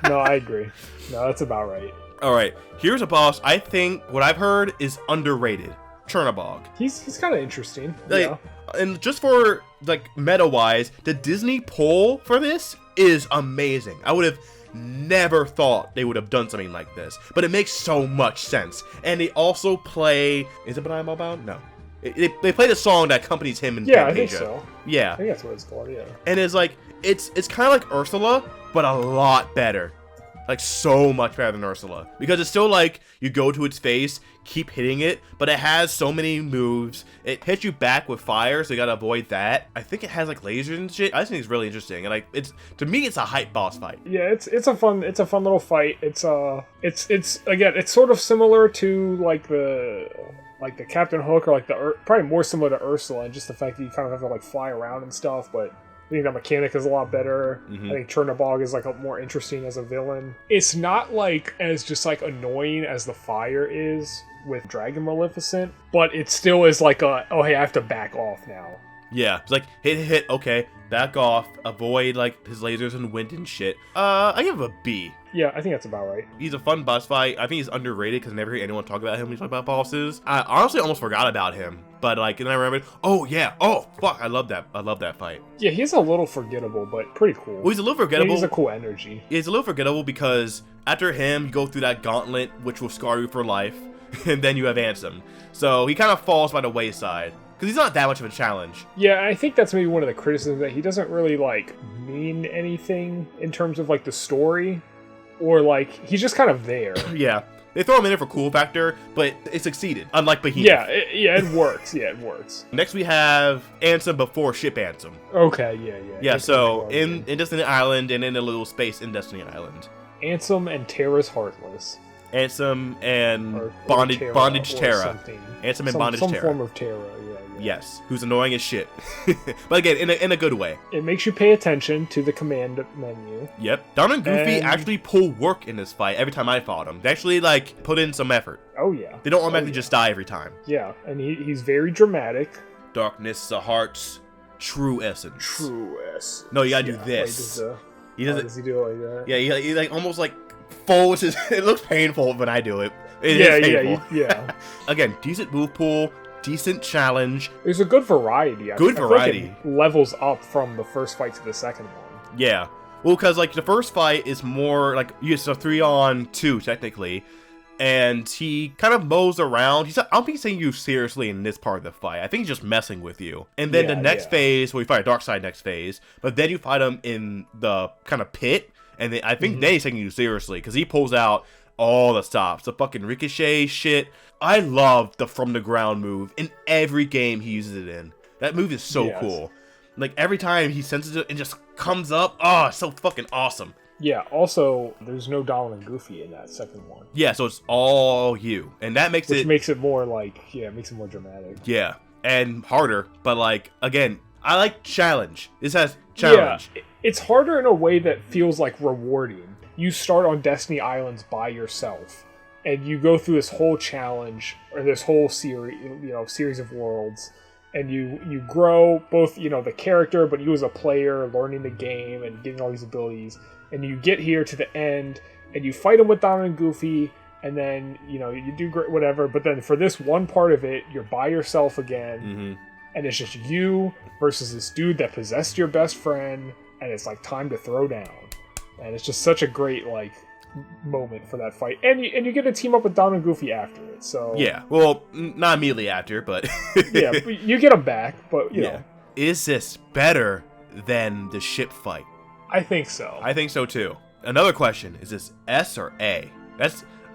I agree. No, that's about right. Alright, here's a boss I think, what I've heard, is underrated. Chernobog. He's kind of interesting. Like, yeah. And just for, like, meta-wise, the Disney pull for this is amazing. I would have never thought they would have done something like this. But it makes so much sense. And they also play... Is it Banana Bound? No. They play the song that accompanies him in Fantasia. I think so. Yeah. I think that's what it's called, yeah. And it's like, it's kind of like Ursula, but a lot better. Like, so much better than Ursula. Because it's still like, you go to its face, keep hitting it, but it has so many moves. It hits you back with fire, so you gotta avoid that. I think it has, like, lasers and shit. I just think it's really interesting. And, like, to me, it's a hype boss fight. Yeah, it's a fun little fight. It's again, it's sort of similar to, like the Captain Hook, or, like, probably more similar to Ursula, and just the fact that you kind of have to, like, fly around and stuff, but... I think that mechanic is a lot better. I think Chernobog is like more interesting as a villain. It's not like as just like annoying as the fire is with Dragon Maleficent, but it still is like oh hey, I have to back off now. Yeah, it's like hit, okay, back off, avoid like his lasers and wind and shit. I give him a B. Yeah, I think that's about right. He's a fun boss fight. I think he's underrated because I never hear anyone talk about him when you talk about bosses. I honestly almost forgot about him, but like, and I remembered, oh yeah, oh fuck, I love that fight. Yeah, he's a little forgettable, but pretty cool. Well, he's a little forgettable. He's a cool energy. He's a little forgettable because after him, you go through that gauntlet, which will scar you for life, and then you have Ansem. So he kind of falls by the wayside. Because he's not that much of a challenge. Yeah, I think that's maybe one of the criticisms, that he doesn't really, like, mean anything in terms of, like, the story. Or, like, he's just kind of there. Yeah. They throw him in there for cool factor, but it succeeded, unlike Behemoth. Yeah, it works. Yeah, it works. Next we have Ansem before Ship Ansem. Okay, yeah. Yeah, so in Destiny Island and in a little space in Destiny Island. Ansem and Terra's Heartless. Ansem and Bondage Terra. Ansem and Bondage Terra. Some form of Terra, yeah. Yes, who's annoying as shit. But again, in a good way. It makes you pay attention to the command menu. Yep. Don and Goofy actually pull work in this fight every time I fought them. They actually, like, put in some effort. Oh, yeah. They don't automatically just die every time. Yeah, and he's very dramatic. Darkness, the heart's true essence. True essence. No, you gotta do this. Does he do it like that? Yeah, he like almost like folds his... It looks painful when I do it. It is painful. Yeah. Again, decent move pool. Decent challenge. There's a good variety. Good variety. Like it levels up from the first fight to the second one. Yeah. Well, because like the first fight is more like it's a 3-on-2 technically, and he kind of mows around. I don't think he's taking you seriously in this part of the fight. I think he's just messing with you. And then the next phase, where you fight Darkseid next phase, but then you fight him in the kind of pit, and I think then he's taking you seriously because he pulls out all the stops, the fucking ricochet shit. I love the from the ground move in every game he uses it in. That move is so cool. Like every time he senses it, it just comes up. Oh, it's so fucking awesome. Yeah, also, there's no Donald and Goofy in that second one. Yeah, so it's all you. And that makes Which makes it more like, it makes it more dramatic. Yeah, and harder. But like, again, I like challenge. This has challenge. Yeah, it's harder in a way that feels like rewarding. You start on Destiny Islands by yourself. And you go through this whole challenge, or this whole series of worlds, and you grow both, the character, but you as a player, learning the game and getting all these abilities, and you get here to the end, and you fight them with Donald and Goofy, and then, you do great, whatever, but then for this one part of it, you're by yourself again, and it's just you versus this dude that possessed your best friend, and it's like time to throw down. And it's just such a great, like, moment for that fight, and you get to team up with Donald and Goofy after it. So yeah, well, not immediately after, but yeah, but you get them back. But you know, is this better than the ship fight? I think so. I think so too. Another question: is this S or A?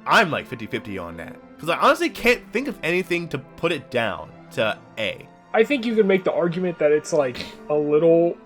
I'm like 50-50 on that because I honestly can't think of anything to put it down to A. I think you could make the argument that it's like a little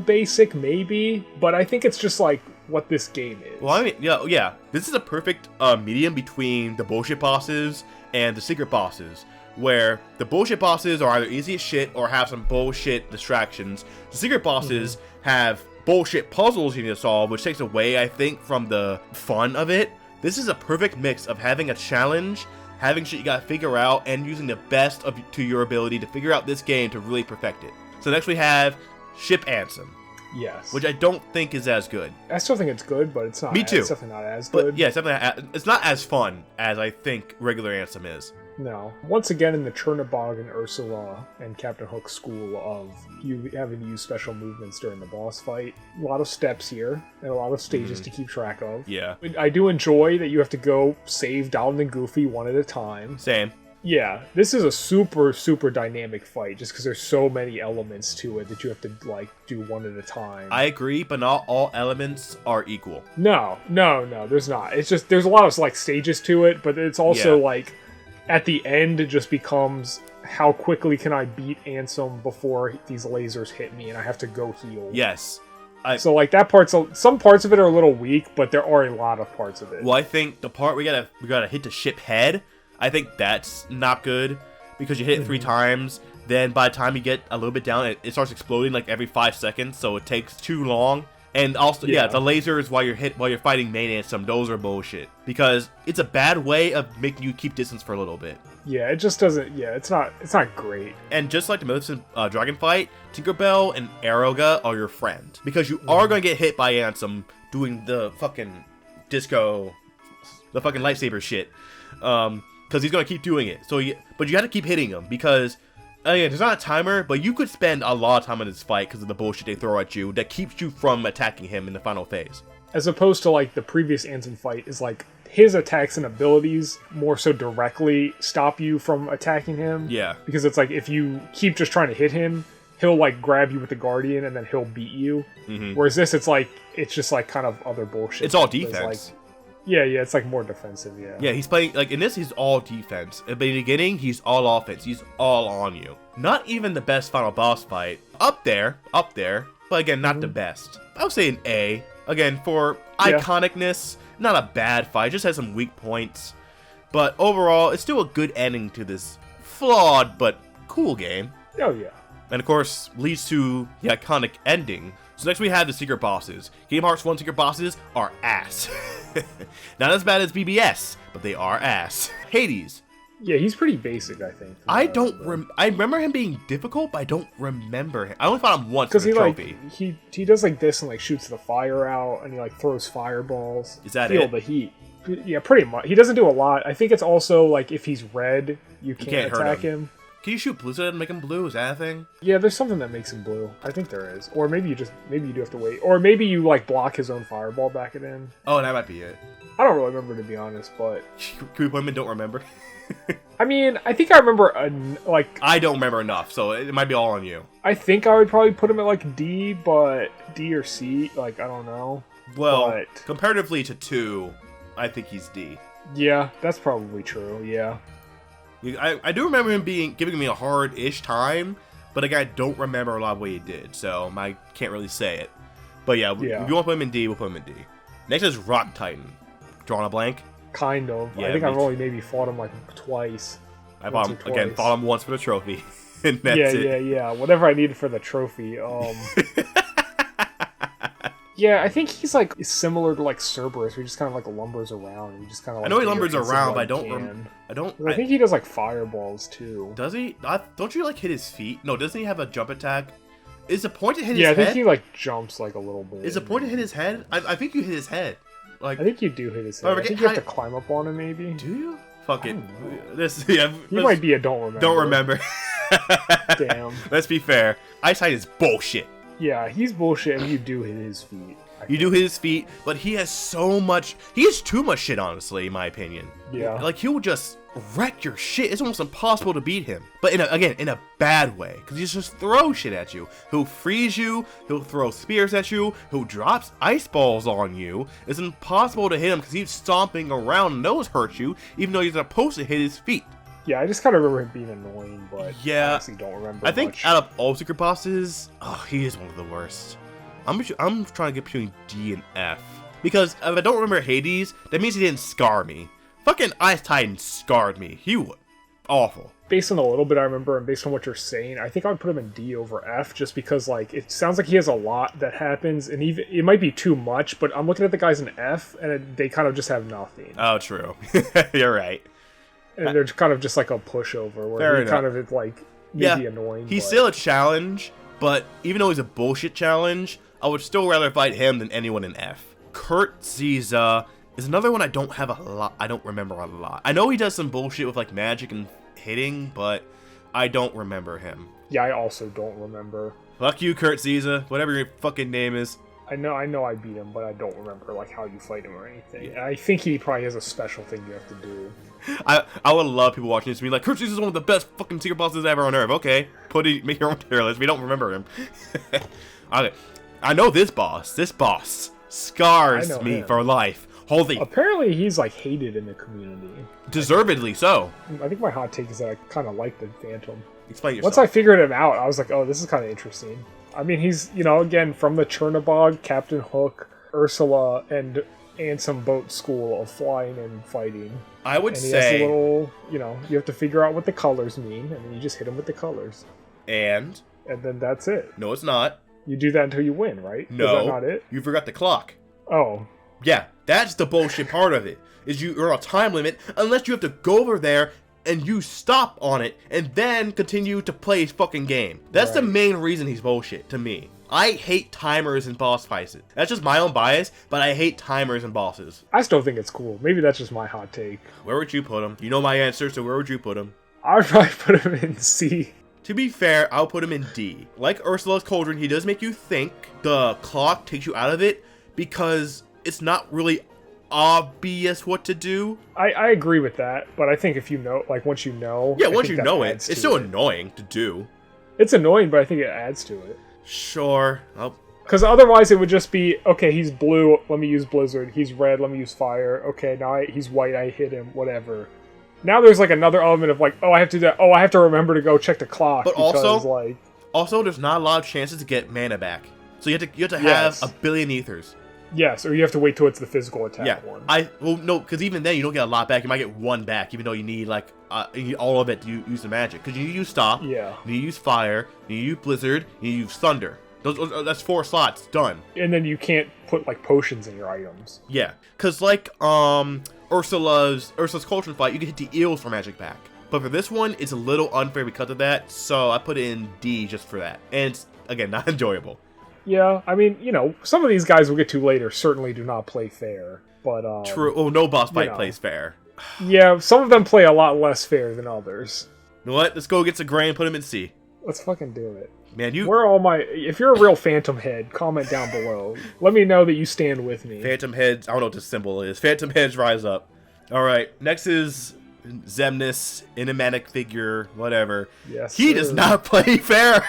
basic, maybe, but I think it's just like what this game is. Well, I mean, yeah. This is a perfect medium between the bullshit bosses and the secret bosses, where the bullshit bosses are either easy as shit or have some bullshit distractions. The secret bosses have bullshit puzzles you need to solve, which takes away, I think, from the fun of it. This is a perfect mix of having a challenge, having shit you gotta figure out, and using the best to your ability to figure out this game to really perfect it. So next we have Ship Ansem. Yes. Which I don't think is as good. I still think it's good, but it's not. Me too. It's definitely not as good. But yeah, it's not as fun as I think regular Ansem is. No. Once again, in the Chernobog and Ursula and Captain Hook school of you having to use special movements during the boss fight. A lot of steps here and a lot of stages to keep track of. Yeah. I do enjoy that you have to go save Donald and Goofy one at a time. Same. Yeah, this is a super, super dynamic fight just because there's so many elements to it that you have to, like, do one at a time. I agree, but not all elements are equal. No, there's not. It's just, there's a lot of, like, stages to it, but it's also, like, at the end, it just becomes how quickly can I beat Ansem before these lasers hit me and I have to go heal. Yes. So, like, that part's, some parts of it are a little weak, but there are a lot of parts of it. Well, I think the part we gotta hit the ship head, I think that's not good, because you hit it 3 times, then by the time you get a little bit down, it starts exploding like every 5 seconds, so it takes too long. And also, the lasers while you're fighting main Ansem, those are bullshit, because it's a bad way of making you keep distance for a little bit. Yeah, it just doesn't. Yeah, it's not great. And just like the Maleficent Dragon fight, Tinkerbell and Aeroga are your friend, because you are going to get hit by Ansem doing the fucking disco, the fucking lightsaber shit. Because he's going to keep doing it. But you got to keep hitting him, because there's not a timer, but you could spend a lot of time in this fight because of the bullshit they throw at you that keeps you from attacking him in the final phase. As opposed to, like, the previous Ansem fight is, like, his attacks and abilities more so directly stop you from attacking him. Yeah. Because it's like, if you keep just trying to hit him, he'll, like, grab you with the Guardian and then he'll beat you. Whereas this, it's just, like, kind of other bullshit. It's all defense. Yeah, it's like more defensive, yeah. Yeah, he's playing, like, in this, he's all defense. But in the beginning, he's all offense. He's all on you. Not even the best final boss fight. Up there, but again, not the best. I would say an A. Again, for iconicness, not a bad fight. Just has some weak points. But overall, it's still a good ending to this flawed but cool game. Oh, yeah. And of course, leads to the iconic ending. So next we have the secret bosses. Kingdom Hearts 1 secret bosses are ass. Not as bad as BBS, but they are ass. Hades. Yeah, he's pretty basic, I think. I remember him being difficult, but I don't remember him. I only fought him once for the trophy. Like, he does like this and like shoots the fire out, and he like throws fireballs. Is that Feel it? the heat. Yeah, pretty much. He doesn't do a lot. I think it's also like if he's red, you can't attack him. Can you shoot blue so that make him blue? Is that a thing? Yeah, there's something that makes him blue. I think there is. Or maybe you do have to wait. Or maybe you like block his own fireball back at him. Oh, that might be it. I don't really remember, to be honest, but Can we put him in don't remember? I mean, I think I remember I don't remember enough, so it might be all on you. I think I would probably put him at like D, but D or C, like I don't know. Well, comparatively to 2, I think he's D. Yeah, that's probably true. Yeah. I do remember him giving me a hard-ish time, but again, I don't remember a lot of what he did, so I can't really say it. But yeah, if you want to put him in D, we'll put him in D. Next is Rock Titan. Drawing a blank? Kind of. Yeah, I think I've only maybe fought him like twice. I fought him once for the trophy. And that's it. Yeah. Whatever I needed for the trophy. Yeah, I think he's like similar to like Cerberus, where he just kind of like lumbers around and just kind of. Like, I know he lumbers around, but I think he does like fireballs too. Does he? Don't you like hit his feet? No, doesn't he have a jump attack? Is the point to hit his head? head? Yeah, I think he like jumps like a little bit. Is the point to hit his head? I think you hit his head. Like I think you do hit his head. I think you have to climb up on him, maybe. Do you? Fuck it. He might be a don't remember. Don't remember. Damn. Let's be fair. Eyesight is bullshit. Yeah, he's bullshit, and you do hit his feet. You do hit his feet, but he has so much. He has too much shit, honestly, in my opinion. Yeah. Like, he'll just wreck your shit. It's almost impossible to beat him. But in a bad way. Because he just throws shit at you. He'll freeze you. He'll throw spears at you. He'll drop ice balls on you. It's impossible to hit him because he's stomping around and those hurt you, even though you're supposed to hit his feet. Yeah, I just kind of remember him being annoying, but Yeah. I honestly don't remember I think much. out of all secret bosses, he is one of the worst. I'm trying to get between D and F. Because if I don't remember Hades, that means he didn't scar me. Fucking Ice Titan scarred me. He was awful. Based on the little bit I remember and based on what you're saying, I think I would put him in D over F just because, like, it sounds like he has a lot that happens, and even it might be too much, but I'm looking at the guys in F, and they kind of just have nothing. Oh, true. You're right. And they're kind of just like a pushover, where Fair he enough. kind of is, like, maybe annoying. He's but... still a challenge, but even though he's a bullshit challenge, I would still rather fight him than anyone in F. Kurt Ziza is another one I don't remember a lot. I know he does some bullshit with, like, magic and hitting, but I don't remember him. Yeah, I also don't remember. Fuck you, Kurt Ziza, whatever your fucking name is. I know I beat him, but I don't remember, like, how you fight him or anything. And I think he probably has a special thing you have to do. I would love people watching this to be like, Kurt Ziza is one of the best fucking secret bosses ever on Earth. Okay, make your own tier list. We don't remember him. Okay, I know this boss. This boss scars me for life. Holy. Apparently, he's, like, hated in the community. Deservedly so. I think my hot take is that I kind of like the Phantom. Explain yourself. Once I figured him out, I was like, oh, this is kind of interesting. I mean, he's, again, from the Chernobog, Captain Hook, Ursula, and some boat school of flying and fighting. I would and he say... has a little, you have to figure out what the colors mean, and then you just hit him with the colors. And then that's it. No, it's not. You do that until you win, right? No. Is that not it? You forgot the clock. Oh. Yeah, that's the bullshit part of it. Is you're on a time limit unless you have to go over there and you stop on it and then continue to play his fucking game. That's the main reason he's bullshit to me. I hate timers in boss fights. That's just my own bias, but I hate timers in bosses. I still think it's cool. Maybe that's just my hot take. Where would you put him? You know my answer, so where would you put him? I would probably put him in C. To be fair, I'll put him in D. Like Ursula's Cauldron, he does make you think. The clock takes you out of it because it's not really obvious what to do. I agree with that, but I think if you know, like, once you know... Yeah, once you know it, it's still annoying to do. It's annoying, but I think it adds to it. Sure. Because otherwise it would just be, okay, he's blue, let me use Blizzard. He's red, let me use Fire. Okay, now he's white, I hit him, whatever. Now there's, like, another element of, like, oh, I have to do that. Oh, I have to remember to go check the clock. But because, also, there's not a lot of chances to get mana back. So you have to have a billion ethers. Yes, or you have to wait till it's the physical attack one. No, because even then you don't get a lot back. You might get one back, even though you need all of it to use the magic. Because you use Stop, you use Fire, you use Blizzard, you use Thunder. That's 4 slots done. And then you can't put, like, potions in your items. Yeah, because like Ursula's Cauldron fight, you can hit the eels for magic back. But for this one, it's a little unfair because of that. So I put it in D just for that. And it's, again, not enjoyable. Yeah, I mean, some of these guys we'll get to later certainly do not play fair, but... True. Oh, no boss fight plays fair. Yeah, some of them play a lot less fair than others. You know what? Let's go get some grain and put him in C. Let's fucking do it. Man, Where are all my... If you're a real Phantom Head, comment down below. Let me know that you stand with me. Phantom Heads, I don't know what this symbol is. Phantom Heads rise up. Alright, next is Xemnas, enigmatic figure, whatever. Yes, he does not play fair.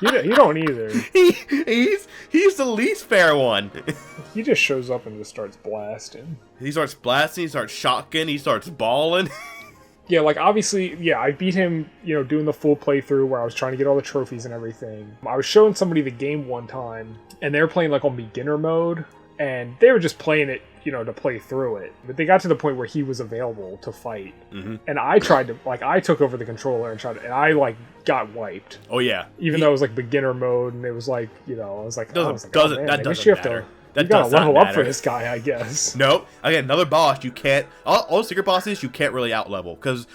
You don't either. He's the least fair one. He just shows up and just starts blasting. He starts blasting, he starts shotgun, he starts balling. Yeah, like, obviously, yeah, I beat him, doing the full playthrough where I was trying to get all the trophies and everything. I was showing somebody the game one time, and they were playing, like, on beginner mode, and they were just playing it, to play through it. But they got to the point where he was available to fight. Mm-hmm. And I tried to, I took over the controller and I, got wiped. Oh, yeah. Even though it was, beginner mode, and it was, I was like, doesn't matter. You gotta level up for this guy, I guess. Nope. Again, another boss you can't... All secret bosses you can't really out-level, because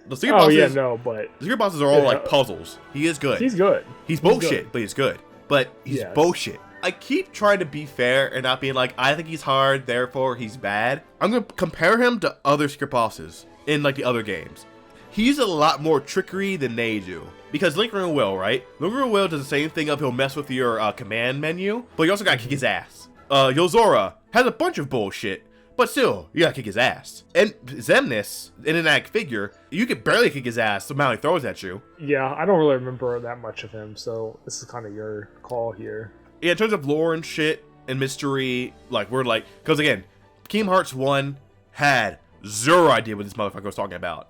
the secret bosses... but... The secret bosses are all, puzzles. He is good. He's good. He's bullshit, but he's good. But he's bullshit. I keep trying to be fair and not being like, I think he's hard, therefore he's bad. I'm going to compare him to other secret bosses in, the other games. He's a lot more trickery than they do. Because Lingering Will, right? Lingering Will does the same thing of he'll mess with your command menu, but you also gotta kick his ass. Yozora has a bunch of bullshit, but still, you gotta kick his ass. And Xemnas, in an act figure, you can barely kick his ass the amount he throws at you. Yeah, I don't really remember that much of him, so this is kind of your call here. Yeah, in terms of lore and shit and mystery, because again, Kingdom Hearts 1 had zero idea what this motherfucker was talking about.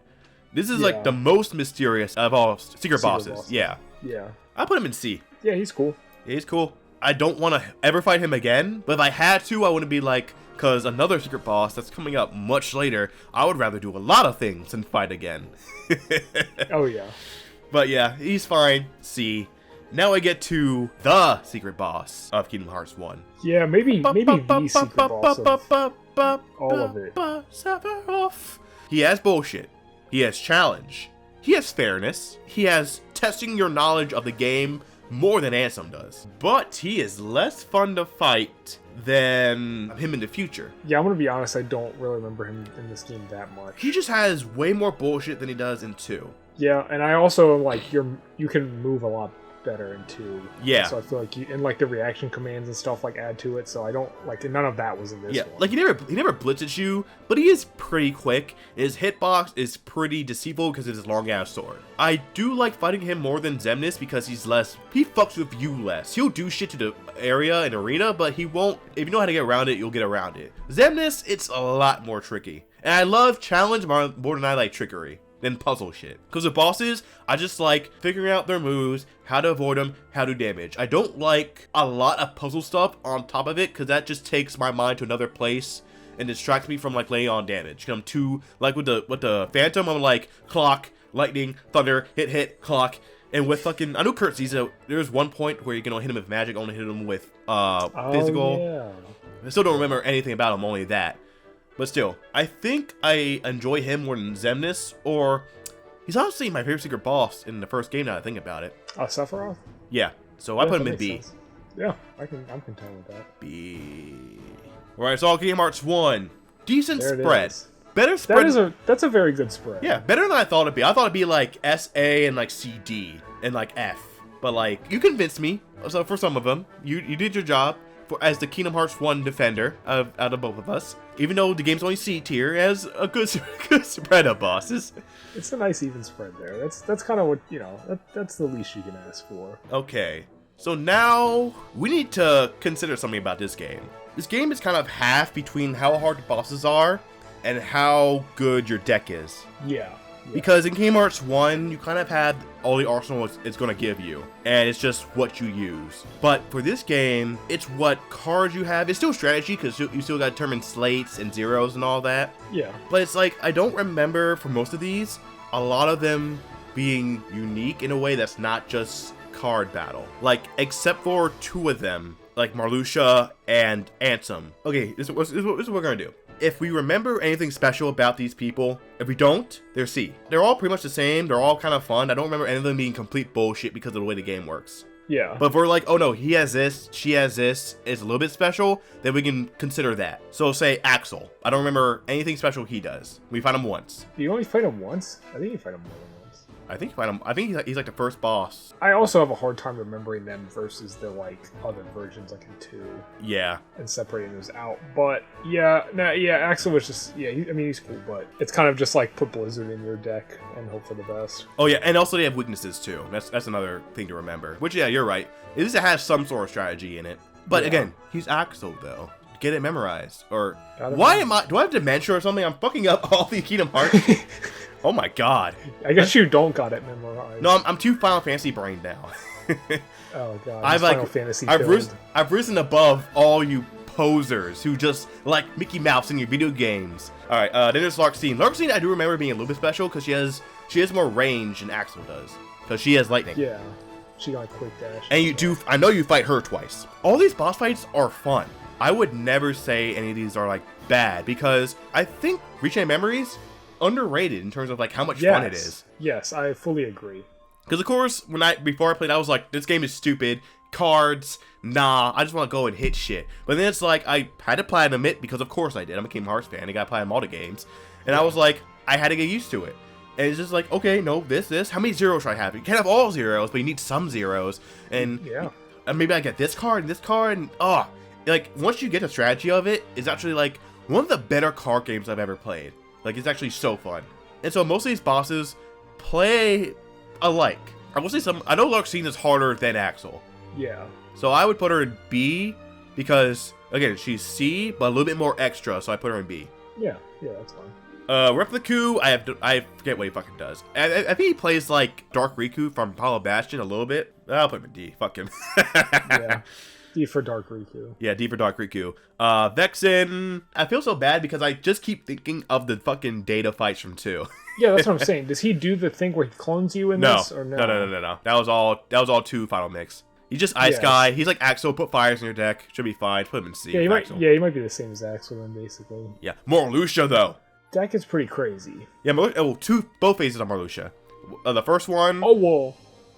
This is Yeah. like the most mysterious of all secret bosses. bosses. Yeah. Yeah. I put him in C. Yeah, he's cool. Yeah, he's cool. I don't want to ever fight him again, but if I had to, I wouldn't be like, because another secret boss that's coming up much later, I would rather do a lot of things than fight again. Oh, yeah. But yeah, he's fine. C. Now I get to the secret boss of Kingdom Hearts 1. Yeah, maybe the secret boss of all of it. Sephiroth. He has bullshit. He has challenge. He has fairness. He has testing your knowledge of the game more than Ansem does. But he is less fun to fight than him in the future. Yeah, I'm gonna be honest, I don't really remember him in this game that much. He just has way more bullshit than he does in 2. Yeah, and I also like you can move a lot better in 2. Yeah. So I feel like and like the reaction commands and stuff like add to it, so I don't like none of that was in this Yeah, one. like he never blitzes you, but he is pretty quick. His hitbox is pretty deceitful because of his long ass sword. I do like fighting him more than Xemnas because he fucks with you less. He'll do shit to the area and arena, but he won't. If you know how to get around it, you'll get around it. Xemnas, it's a lot more tricky, and I love challenge more than I like trickery than puzzle shit. Because with bosses, I just like figuring out their moves, how to avoid them, how to damage. I don't like a lot of puzzle stuff on top of it because that just takes my mind to another place and distracts me from like laying on damage. 'Cause I'm too like with the Phantom, I'm like clock, lightning, thunder, hit, clock. And with fucking, I know Kurt sees it. There's one point where you can only hit him with magic, only hit him with physical. Yeah. I still don't remember anything about him, only that. But still, I think I enjoy him more than Xemnas, or he's honestly my favorite secret boss in the first game now that I think about it. Sephiroth? Yeah, so I Yeah, put him that in makes B. sense. Yeah, I'm content with that. B. Alright, so Kingdom Hearts 1. Decent There it spread. is. Better spread. That's a very good spread. Yeah, better than I thought it'd be. I thought it'd be like S, A, and like C, D, and like F. But like, you convinced me. So for some of them, you did your job. As the Kingdom Hearts 1 defender out of both of us. Even though the game's only C tier, it has a good spread of bosses. It's a nice even spread there. That's kind of what, that's the least you can ask for. Okay, so now we need to consider something about this game. This game is kind of half between how hard the bosses are and how good your deck is. Yeah. Because in Kingdom Hearts 1, you kind of had all the arsenal it's going to give you, and it's just what you use. But for this game, it's what cards you have. It's still strategy, because you still got to determine slates and zeros and all that. Yeah. But it's like, I don't remember for most of these, a lot of them being unique in a way that's not just card battle. Like, except for 2 of them, like Marluxia and Ansem. Okay, this is what we're going to do. If we remember anything special about these people, if we don't, they're C. They're all pretty much the same. They're all kind of fun. I don't remember any of them being complete bullshit because of the way the game works. Yeah. But if we're like, oh no, he has this, she has this, it's a little bit special, then we can consider that. So say Axel. I don't remember anything special he does. We fight him once. You only fight him once? I think you fight him more than once. I think he's like the first boss. I also have a hard time remembering them versus the like other versions like in 2 Yeah. and separating those out. But yeah, Axel was just he's cool, but it's kind of just like put Blizzard in your deck and hope for the best. Oh yeah, and also they have weaknesses too. That's another thing to remember. Which yeah, you're right. At least it has some sort of strategy in it. But Yeah. again, he's Axel though. Get it memorized. Or Gotta why be. am I? Do I have dementia or something? I'm fucking up all the Kingdom Hearts. Oh my god. I guess you don't got it memorized. No, I'm too Final Fantasy brained now. Oh god. I've Final like Fantasy I've filled. risen above all you posers who just like Mickey Mouse in your video games. All right, then there's Larxene. Larxene, I do remember being a little bit special because she has more range than Axel does because she has lightning. Yeah. She got a quick dash. And I know you fight her twice. All these boss fights are fun. I would never say any of these are like bad because I think Reaching Memories underrated in terms of like how much fun it is. Yes, I fully agree. Because of course, before I played, I was like, this game is stupid. Cards, nah. I just want to go and hit shit. But then it's like I had to platinum it because of course I did. I'm a Kingdom Hearts fan. I got to platinum all the games, and I was like, I had to get used to it. And it's just like, okay, no, this. How many zeros should I have? You can't have all zeros, but you need some zeros. And Yeah. maybe I get this card and this card, and like once you get the strategy of it, it's actually like one of the better card games I've ever played. Like it's actually so fun. And so most of these bosses play alike. I will say I know Larxene is harder than Axel. Yeah. So I would put her in B because again she's C but a little bit more extra, so I put her in B. Yeah, that's fine. Repliku, I forget what he fucking does. I think he plays like Dark Riku from Hollow Bastion a little bit. I'll put him in D. Fuck him. Yeah. D for Dark Riku. Yeah, D for Dark Riku. Vexen, I feel so bad because I just keep thinking of the fucking Data fights from 2. Yeah, that's what I'm saying. Does he do the thing where he clones you in this, or no? No. That was all 2 final mix. He's just Ice Guy. He's like Axel. Put fires in your deck. Should be fine. Put him in C. Yeah, he might be the same as Axel then, basically. Yeah, Marluxia though. Deck is pretty crazy. Yeah, both phases of Marluxia. The first one. Oh well,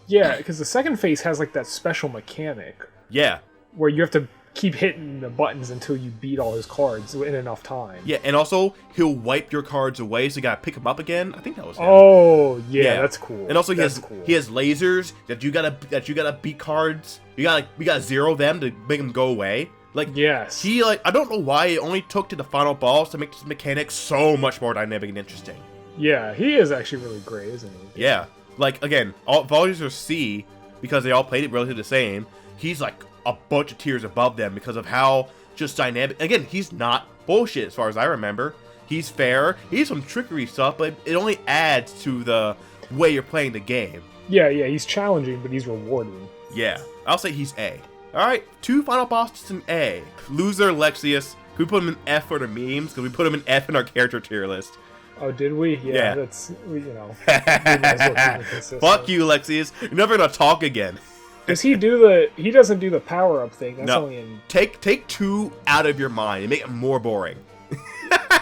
yeah, because the second phase has like that special mechanic. Yeah. Where you have to keep hitting the buttons until you beat all his cards in enough time. Yeah, and also he'll wipe your cards away, so you gotta pick them up again. I think that was him. Oh yeah, that's cool. And also he has lasers that you gotta beat cards. You gotta zero them to make them go away. Like yes, I don't know why it only took to the final boss to make this mechanic so much more dynamic and interesting. Yeah, he is actually really great, isn't he? Yeah, like again, all volumes are C because they all played it relatively the same. He's like a bunch of tiers above them because of how just dynamic. Again, he's not bullshit as far as I remember. He's fair. He's some trickery stuff, but it only adds to the way you're playing the game. Yeah, he's challenging, but he's rewarding. Yeah, I'll say he's A. All right, 2 final bosses in A. Loser Lexaeus. Can we put him in F for the memes? Because we put him in F in our character tier list. Oh, did we? Yeah. That's we might as well Fuck you, Lexaeus. You're never gonna talk again. Does he do the? He doesn't do the power up thing. That's only in. Take 2 out of your mind and make it more boring.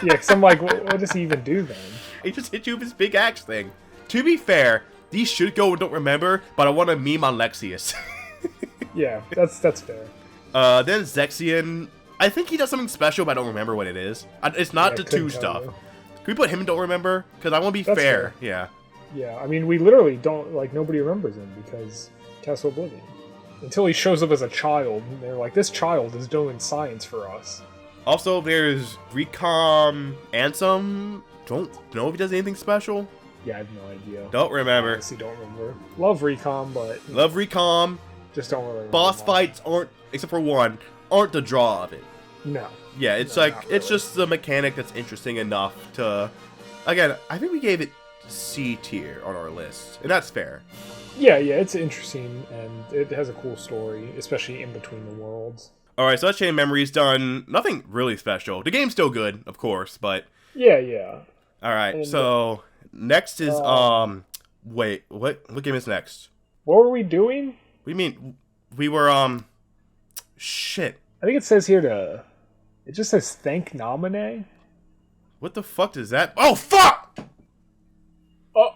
Yeah, because I'm like, what does he even do then? He just hit you with his big axe thing. To be fair, these should go with Don't Remember, but I want to meme on Lexaeus. Yeah, that's fair. Then Zexion, I think he does something special, but I don't remember what it is. It's not the 2 stuff. Can we put him in Don't Remember? Because I want to be fair. Yeah. Yeah, I mean, we literally don't, like, nobody remembers him because Castle Oblivion. Until he shows up as a child, and they're like, this child is doing science for us. Also, there's Recom Ansem. Don't know if he does anything special. Yeah, I have no idea. Don't remember. I honestly don't remember. Love Recom, but... Love Recom. Just don't really remember. Boss fights aren't, except for one, aren't the draw of it. No. Yeah, it's no, like, really. it's just the mechanic that's interesting enough to... Again, I think we gave it C tier on our list, and that's fair. Yeah, it's interesting, and it has a cool story, especially in between the worlds. Alright, so that's Chain of Memories done. Nothing really special. The game's still good, of course, but... Yeah. Alright, so... Next is, Wait, what game is next? What were we doing? What do you mean? We were, Shit. I think it says here it just says thank nominee. What the fuck does that... Oh, fuck! Oh!